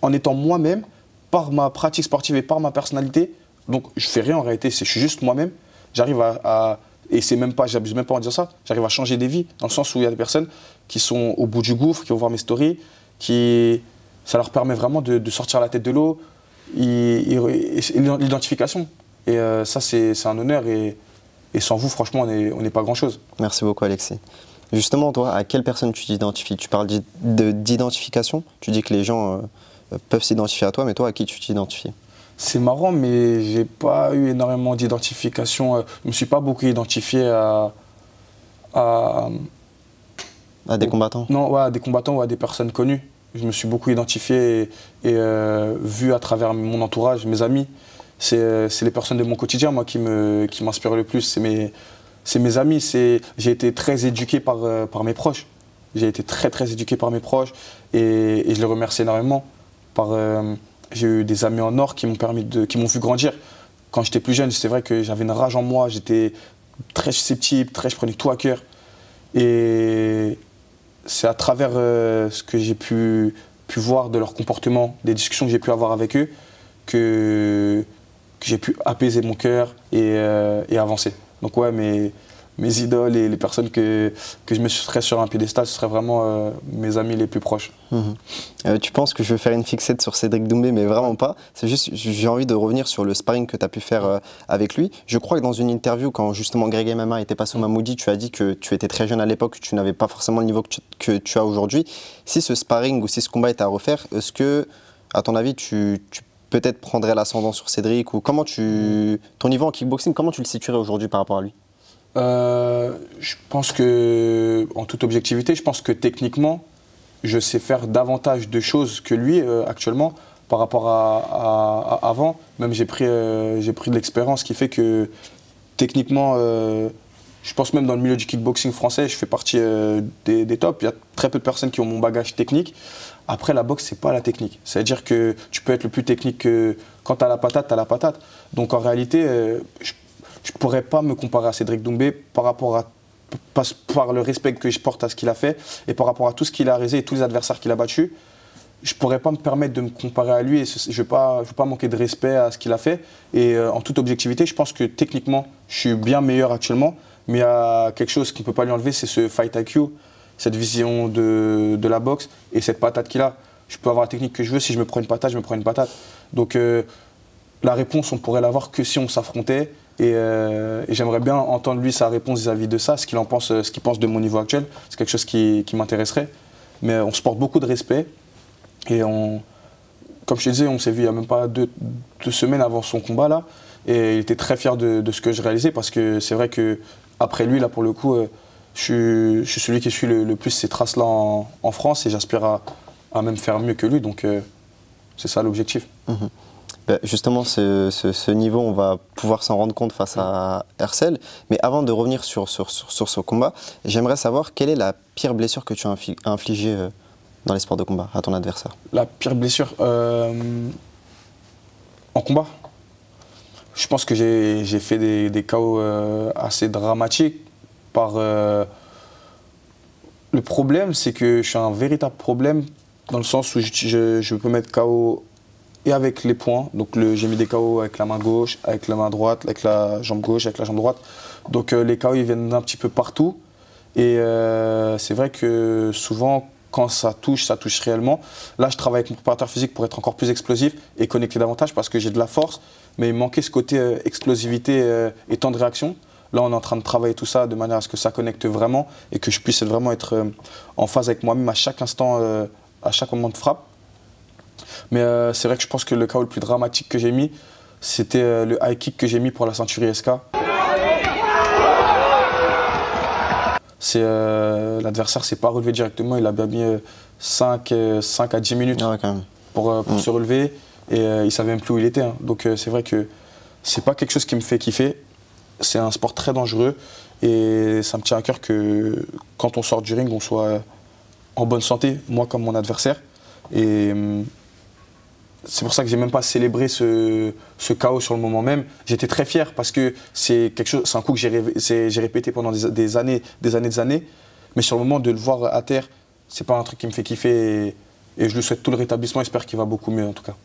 en étant moi-même, par ma pratique sportive et par ma personnalité, donc je fais rien en réalité, je suis juste moi-même, j'arrive et c'est même pas, j'abuse même pas en disant ça, j'arrive à changer des vies, dans le sens où il y a des personnes qui sont au bout du gouffre, qui vont voir mes stories, ça leur permet vraiment de sortir la tête de l'eau, l'identification. Et ça, c'est un honneur et sans vous, franchement, on n'est pas grand-chose. Merci beaucoup, Alexis. Justement, toi, à quelle personne tu t'identifies? Tu parles d'identification, tu dis que les gens peuvent s'identifier à toi, mais toi, à qui tu t'identifies? C'est marrant, mais j'ai pas eu énormément d'identification. Je me suis pas beaucoup identifié à des combattants? Non, ouais, à des combattants ou à des personnes connues. Je me suis beaucoup identifié et vu à travers mon entourage, mes amis. C'est les personnes de mon quotidien, moi, qui m'inspirent le plus. C'est mes amis. J'ai été très éduqué par mes proches. J'ai été très éduqué par mes proches et je les remercie énormément. J'ai eu des amis en or qui m'ont vu grandir. Quand j'étais plus jeune, c'est vrai que j'avais une rage en moi, j'étais très susceptible, je prenais tout à cœur. Et c'est à travers ce que j'ai pu voir de leur comportement, des discussions que j'ai pu avoir avec eux, que j'ai pu apaiser mon cœur et avancer. Donc ouais, mes idoles et les personnes que je me mettrais sur un piédestal, ce seraient vraiment mes amis les plus proches. Tu penses que je vais faire une fixette sur Cédric Doumbé, mais vraiment pas. C'est juste, j'ai envie de revenir sur le sparring que tu as pu faire avec lui. Je crois que dans une interview, quand justement Greg MMA était passé au Mamoudi, tu as dit que tu étais très jeune à l'époque, que tu n'avais pas forcément le niveau que tu as aujourd'hui. Si ce sparring ou si ce combat était à refaire, est-ce que, à ton avis, tu peut-être prendrais l'ascendant sur Cédric, ou comment ton niveau en kickboxing, comment tu le situerais aujourd'hui par rapport à lui? Je pense que, en toute objectivité, je pense que techniquement, je sais faire davantage de choses que lui actuellement par rapport à avant. Même j'ai pris de l'expérience qui fait que techniquement, je pense même dans le milieu du kickboxing français, je fais partie des tops. Il y a très peu de personnes qui ont mon bagage technique. Après, la boxe, c'est pas la technique. C'est-à-dire que tu peux être le plus technique que quand tu as la patate, tu as la patate. Donc en réalité, je ne pourrais pas me comparer à Cédric Doumbé par le respect que je porte à ce qu'il a fait et par rapport à tout ce qu'il a réalisé et tous les adversaires qu'il a battus. Je ne pourrais pas me permettre de me comparer à lui et je ne veux pas manquer de respect à ce qu'il a fait. Et en toute objectivité, je pense que techniquement, je suis bien meilleur actuellement, mais il y a quelque chose qu'on ne peut pas lui enlever, c'est ce fight IQ, cette vision de la boxe et cette patate qu'il a. Je peux avoir la technique que je veux, si je me prends une patate, je me prends une patate. Donc la réponse, on pourrait l'avoir que si on s'affrontait. Et j'aimerais bien entendre lui sa réponse vis-à-vis de ça, ce qu'il pense de mon niveau actuel. C'est quelque chose qui m'intéresserait. Mais on se porte beaucoup de respect. Et comme je te disais, on s'est vu il n'y a même pas deux semaines avant son combat là. Et il était très fier de ce que je réalisais parce que c'est vrai qu'après lui, là pour le coup, je suis celui qui suit le plus ces traces-là en France et j'aspire à même faire mieux que lui. Donc c'est ça l'objectif. Justement, ce niveau, on va pouvoir s'en rendre compte face à Hercel. Mais avant de revenir sur ce combat, j'aimerais savoir quelle est la pire blessure que tu as infligée dans les sports de combat à ton adversaire? La pire blessure en combat? Je pense que j'ai fait des KO assez dramatiques. Le problème, c'est que je suis un véritable problème dans le sens où je peux mettre KO et avec les poings. Donc j'ai mis des KO avec la main gauche, avec la main droite, avec la jambe gauche, avec la jambe droite. Donc les KO ils viennent d'un petit peu partout. Et c'est vrai que souvent, quand ça touche réellement. Là, je travaille avec mon préparateur physique pour être encore plus explosif et connecter davantage parce que j'ai de la force, mais il manquait ce côté explosivité et temps de réaction. Là, on est en train de travailler tout ça de manière à ce que ça connecte vraiment et que je puisse vraiment être en phase avec moi-même à chaque instant, à chaque moment de frappe. Mais c'est vrai que je pense que le KO le plus dramatique que j'ai mis, c'était le high kick que j'ai mis pour la ceinture ISK. L'adversaire s'est pas relevé directement, il a bien mis 5 à 10 minutes pour se relever et il savait même plus où il était. Hein. Donc c'est vrai que c'est pas quelque chose qui me fait kiffer. C'est un sport très dangereux et ça me tient à cœur que quand on sort du ring, on soit en bonne santé, moi comme mon adversaire. Et c'est pour ça que j'ai même pas célébré ce chaos sur le moment même. J'étais très fier parce que c'est un coup que j'ai répété pendant des années. Mais sur le moment, de le voir à terre, c'est pas un truc qui me fait kiffer. Et je lui souhaite tout le rétablissement. J'espère qu'il va beaucoup mieux en tout cas.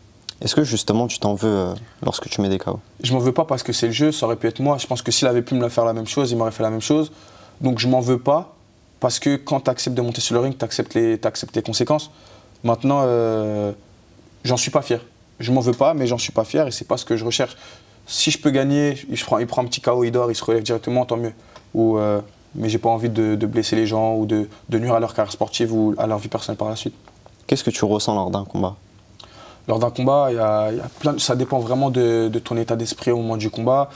Est-ce que justement tu t'en veux lorsque tu mets des KO? Je m'en veux pas parce que c'est le jeu. Ça aurait pu être moi. Je pense que s'il avait pu me faire la même chose, il m'aurait fait la même chose. Donc je m'en veux pas parce que quand tu acceptes de monter sur le ring, tu acceptes les conséquences. Maintenant, j'en suis pas fier. Je m'en veux pas, mais j'en suis pas fier et c'est pas ce que je recherche. Si je peux gagner, il prend un petit KO, il dort, il se relève directement, tant mieux. Mais j'ai pas envie de blesser les gens ou de nuire à leur carrière sportive ou à leur vie personnelle par la suite. Qu'est-ce que tu ressens lors d'un combat? Lors d'un combat, ça dépend vraiment de ton état d'esprit au moment du combat.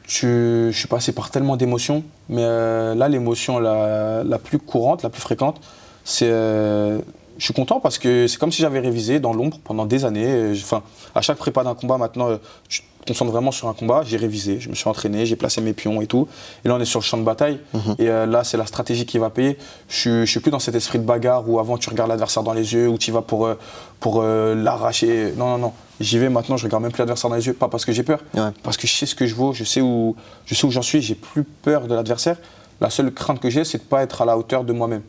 Je suis passé par tellement d'émotions, mais là, l'émotion la plus courante, la plus fréquente, c'est... je suis content parce que c'est comme si j'avais révisé dans l'ombre pendant des années. À chaque prépa d'un combat, maintenant, je me concentre vraiment sur un combat. J'ai révisé, je me suis entraîné, j'ai placé mes pions et tout. Et là, on est sur le champ de bataille. Et là, c'est la stratégie qui va payer. Je suis plus dans cet esprit de bagarre où avant, tu regardes l'adversaire dans les yeux, où tu vas pour l'arracher. Non, non, non. J'y vais maintenant, je regarde même plus l'adversaire dans les yeux. Pas parce que j'ai peur, parce que je sais ce que je vaux, je sais où j'en suis. J'ai plus peur de l'adversaire. La seule crainte que j'ai, c'est de ne pas être à la hauteur de moi-même.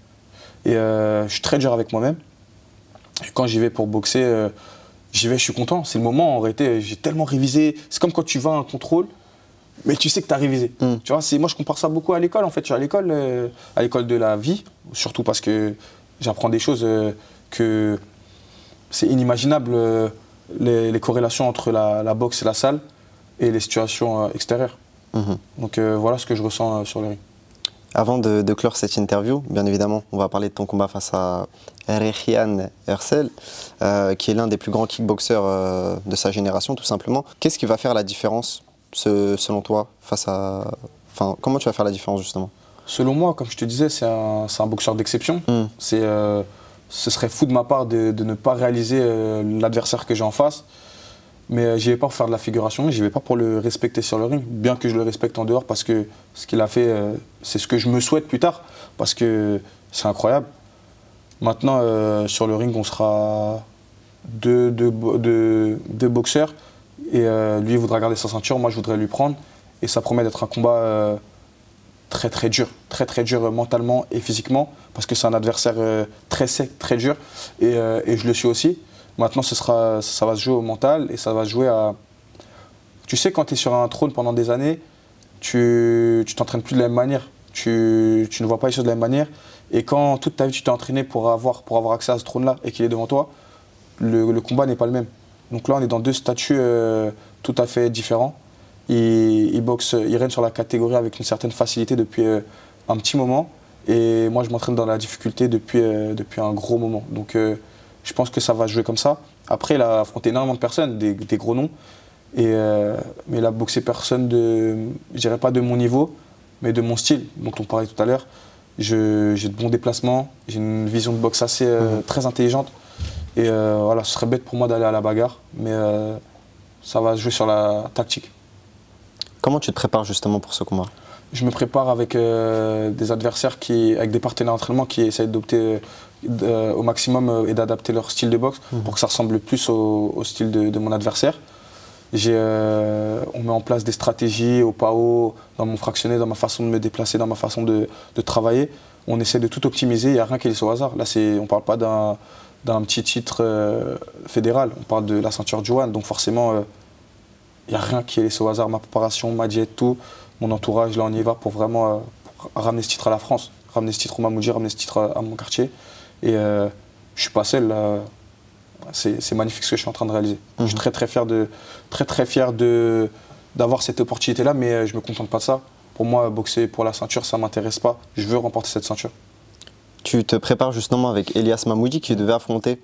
Et je suis très dur avec moi-même. Et quand j'y vais pour boxer, je suis content. C'est le moment, en réalité, j'ai tellement révisé. C'est comme quand tu vas à un contrôle, mais tu sais que tu as révisé. Tu vois, moi, je compare ça beaucoup à l'école, en fait. Je suis à l'école de la vie, surtout parce que j'apprends des choses que c'est inimaginable, les corrélations entre la boxe et la salle et les situations extérieures. Donc voilà ce que je ressens sur le ring. Avant de clore cette interview, bien évidemment, on va parler de ton combat face à Rechian Hersel, qui est l'un des plus grands kickboxers de sa génération, tout simplement. Qu'est-ce qui va faire la différence, selon toi, comment tu vas faire la différence, justement? Selon moi, comme je te disais, c'est un boxeur d'exception. Ce serait fou de ma part de ne pas réaliser l'adversaire que j'ai en face. Mais j'y vais pas pour faire de la figuration, j'y vais pas pour le respecter sur le ring, bien que je le respecte en dehors parce que ce qu'il a fait, c'est ce que je me souhaite plus tard, parce que c'est incroyable. Maintenant, sur le ring, on sera deux boxeurs et lui il voudra garder sa ceinture, moi je voudrais lui prendre et ça promet d'être un combat très dur mentalement et physiquement parce que c'est un adversaire très sec, très dur et je le suis aussi. Maintenant, ça va se jouer au mental et ça va se jouer à... Tu sais, quand tu es sur un trône pendant des années, tu t'entraînes plus de la même manière. Tu ne vois pas les choses de la même manière. Et quand toute ta vie, tu t'es entraîné pour avoir accès à ce trône-là et qu'il est devant toi, le combat n'est pas le même. Donc là, on est dans deux statuts tout à fait différents. Il règne sur la catégorie avec une certaine facilité depuis un petit moment. Et moi, je m'entraîne dans la difficulté depuis un gros moment. Donc, je pense que ça va jouer comme ça. Après, il a affronté énormément de personnes, des gros noms. Mais il a boxé personne je dirais pas de mon niveau, mais de mon style, dont on parlait tout à l'heure. J'ai de bons déplacements, j'ai une vision de boxe assez très intelligente. Et voilà, ce serait bête pour moi d'aller à la bagarre, mais ça va jouer sur la tactique. Comment tu te prépares justement pour ce combat? Je me prépare avec des adversaires, avec des partenaires d'entraînement qui essayent d'opter au maximum et d'adapter leur style de boxe pour que ça ressemble plus au style de mon adversaire. On met en place des stratégies au PAO, dans mon fractionné, dans ma façon de me déplacer, dans ma façon de travailler. On essaie de tout optimiser, il n'y a rien qui est laissé au hasard. Là, on ne parle pas d'un petit titre fédéral, on parle de la ceinture du One, donc forcément, il n'y a rien qui est laissé au hasard. Ma préparation, ma diète, tout, mon entourage, là on y va pour vraiment ramener ce titre à la France, ramener ce titre au Mamouji, ramener ce titre à mon quartier. Et je ne suis pas seul, c'est magnifique ce que je suis en train de réaliser. Je suis très fier d'avoir cette opportunité-là, mais je ne me contente pas de ça. Pour moi, boxer pour la ceinture, ça ne m'intéresse pas. Je veux remporter cette ceinture. Tu te prépares justement avec Elias Mahmoudi qui devait affronter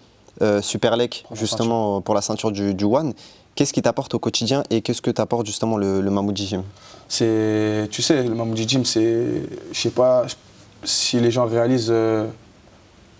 Superlek justement pour la ceinture du One. Qu'est-ce qui t'apporte au quotidien et qu'est-ce que t'apporte justement le Mahmoudi Gym? Tu sais, le Mahmoudi Gym, je sais pas si les gens réalisent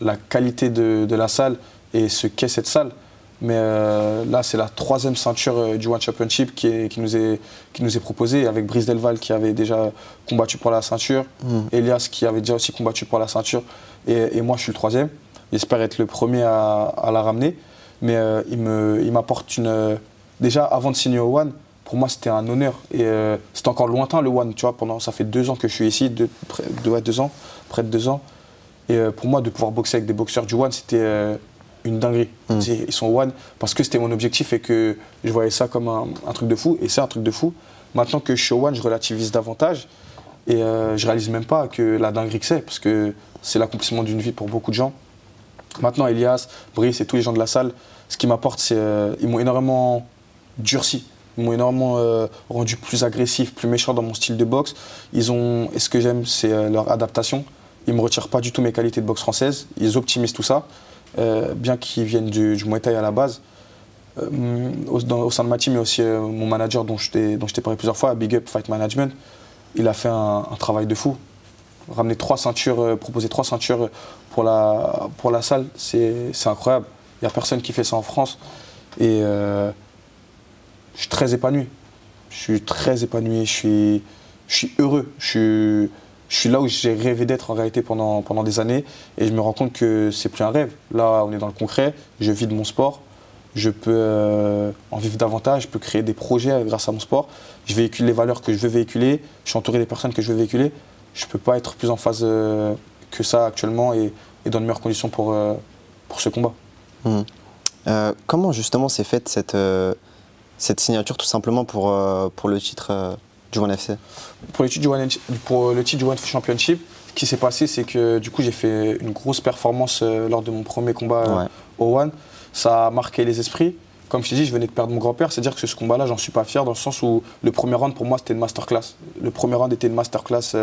la qualité de la salle et ce qu'est cette salle. Mais là, c'est la 3e ceinture du One Championship qui nous est proposée, avec Brice Delval qui avait déjà combattu pour la ceinture, Elias qui avait déjà aussi combattu pour la ceinture, et moi je suis le 3e. J'espère être le premier à la ramener. mais il m'apporte une... déjà, avant de signer au One, pour moi, c'était un honneur. Et c'était encore lointain, le One, tu vois. Ça fait 2 ans que je suis ici, près de 2 ans. Et pour moi, de pouvoir boxer avec des boxeurs du One, c'était une dinguerie. Ils sont One parce que c'était mon objectif et que je voyais ça comme un truc de fou. Et c'est un truc de fou. Maintenant que je suis au One, je relativise davantage. Et je réalise même pas que la dinguerie que c'est, parce que c'est l'accomplissement d'une vie pour beaucoup de gens. Maintenant, Elias, Brice et tous les gens de la salle, ce qui m'apporte, c'est ils m'ont énormément durci. Ils m'ont énormément rendu plus agressif, plus méchant dans mon style de boxe. Et ce que j'aime, c'est leur adaptation. Ils ne me retirent pas du tout mes qualités de boxe française. Ils optimisent tout ça, bien qu'ils viennent du Muay Thai à la base. Au sein de ma team, il y a aussi mon manager dont je t'ai parlé plusieurs fois, Big Up Fight Management. Il a fait un travail de fou. Ramener 3 ceintures, proposer 3 ceintures pour la salle, c'est incroyable. Il n'y a personne qui fait ça en France. Et je suis très épanoui. Je suis heureux. Je suis là où j'ai rêvé d'être en réalité pendant des années. Et je me rends compte que c'est plus un rêve. Là, on est dans le concret. Je vis de mon sport. Je peux en vivre davantage. Je peux créer des projets grâce à mon sport. Je véhicule les valeurs que je veux véhiculer. Je suis entouré des personnes que je veux véhiculer. Je ne peux pas être plus en phase que ça actuellement et dans de meilleures conditions pour ce combat. Comment justement s'est faite cette signature tout simplement pour le titre du One FC? Pour le titre du One Championship, ce qui s'est passé, c'est que du coup j'ai fait une grosse performance lors de mon premier combat au One. Ça a marqué les esprits. Comme je t'ai dit, je venais de perdre mon grand-père, c'est-à-dire que ce combat-là, j'en suis pas fier dans le sens où le premier round pour moi c'était une masterclass. Le premier round était une masterclass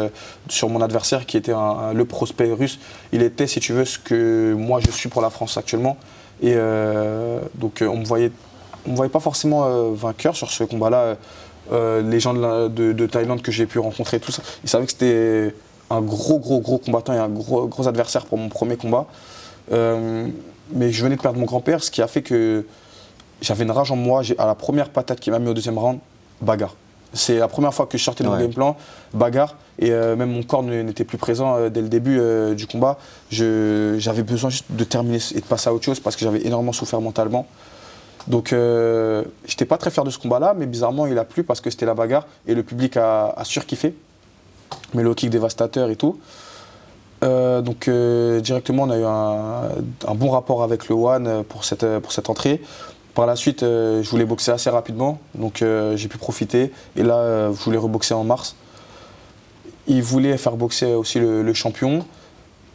sur mon adversaire qui était le prospect russe. Il était, si tu veux, ce que moi je suis pour la France actuellement. Et donc on me voyait pas forcément vainqueur sur ce combat-là. Les gens de Thaïlande que j'ai pu rencontrer, tout ça, ils savaient que c'était un gros combattant et un gros adversaire pour mon premier combat. Mais je venais de perdre mon grand-père, ce qui a fait que j'avais une rage en moi. À la première patate qui m'a mis au deuxième round, bagarre. C'est la première fois que je sortais de mon game plan, bagarre. Et même mon corps n'était plus présent dès le début du combat. J'avais besoin juste de terminer et de passer à autre chose parce que j'avais énormément souffert mentalement. Donc j'étais pas très fier de ce combat-là, mais bizarrement il a plu parce que c'était la bagarre et le public a surkiffé. Mais le kick dévastateur et tout. Donc directement on a eu un bon rapport avec le One pour cette entrée. Par la suite je voulais boxer assez rapidement, donc j'ai pu profiter. Et là je voulais reboxer en mars. Il voulait faire boxer aussi le champion,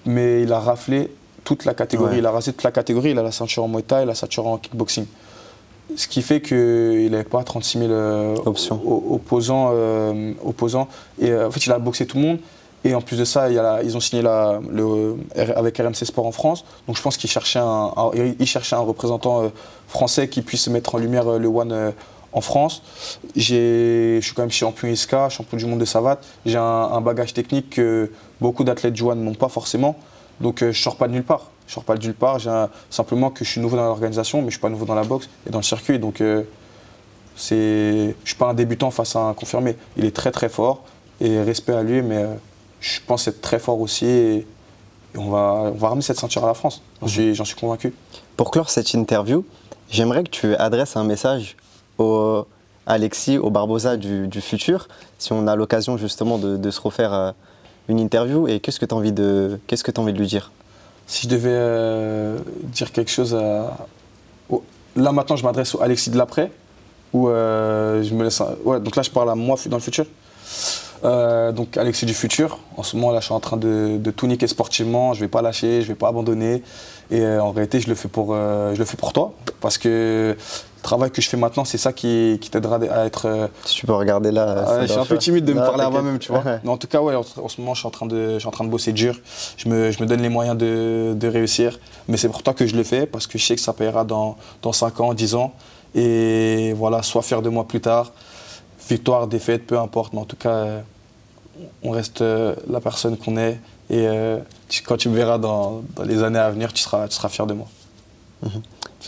mais il a raflé toute la catégorie. Il a rasé toute la catégorie, il a la ceinture en Muay Thai, la ceinture en kickboxing. Ce qui fait qu'il n'avait pas 36 000 opposants. Et en fait il a boxé tout le monde. Et en plus de ça, ils ont signé avec RMC Sport en France. Donc je pense qu'ils cherchaient un représentant français qui puisse mettre en lumière le One en France. Je suis quand même champion ISCA, champion du monde de savate. J'ai un bagage technique que beaucoup d'athlètes du One n'ont pas forcément. Donc je ne sors pas de nulle part. Je sors pas de nulle part. Simplement que je suis nouveau dans l'organisation, mais je ne suis pas nouveau dans la boxe et dans le circuit. Donc je ne suis pas un débutant face à un confirmé. Il est très fort et respect à lui, mais je pense être très fort aussi et on va ramener cette ceinture à la France. J'en suis convaincu. Pour clore cette interview, j'aimerais que tu adresses un message à Alexis, au Barbosa du futur, si on a l'occasion justement de se refaire une interview. Et qu'est-ce que tu as envie de lui dire? Si je devais dire quelque chose là maintenant je m'adresse au Alexis de l'après ou je me laisse... donc là je parle à moi dans le futur. Donc Alexis du futur, en ce moment là je suis en train de tout niquer sportivement, je vais pas lâcher, je vais pas abandonner et en réalité je le fais pour toi parce que le travail que je fais maintenant c'est ça qui t'aidera à être... Si tu peux regarder là... je suis un peu timide de me parler à moi-même tu vois. Mais en tout cas ouais, en ce moment je suis en train de bosser dur, je me donne les moyens de réussir mais c'est pour toi que je le fais parce que je sais que ça payera dans 5 ans, 10 ans et voilà, sois fier de moi plus tard. Victoire, défaite, peu importe, mais en tout cas, on reste la personne qu'on est. Et quand tu me verras dans les années à venir, tu seras fier de moi.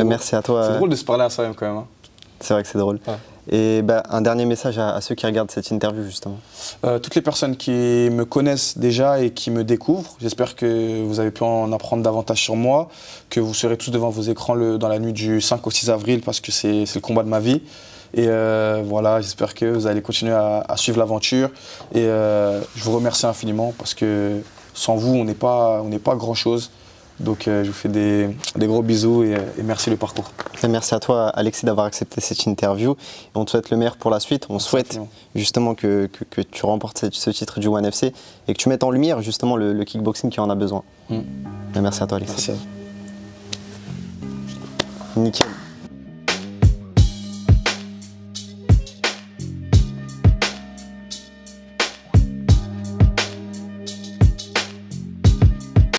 Merci à toi. C'est drôle de se parler à soi-même quand même. Hein. C'est vrai que c'est drôle. Et un dernier message à ceux qui regardent cette interview justement. Toutes les personnes qui me connaissent déjà et qui me découvrent, j'espère que vous avez pu en apprendre davantage sur moi, que vous serez tous devant vos écrans dans la nuit du 5 au 6 avril parce que c'est le combat de ma vie. Et voilà, j'espère que vous allez continuer à suivre l'aventure. Et je vous remercie infiniment parce que sans vous, on n'est pas grand-chose. Donc je vous fais des gros bisous et merci le parcours. Et merci à toi Alexis d'avoir accepté cette interview. Et on te souhaite le meilleur pour la suite. On souhaite justement que tu remportes ce titre du ONE FC et que tu mettes en lumière justement le kickboxing qui en a besoin. Et merci à toi Alexis. Merci. Nickel.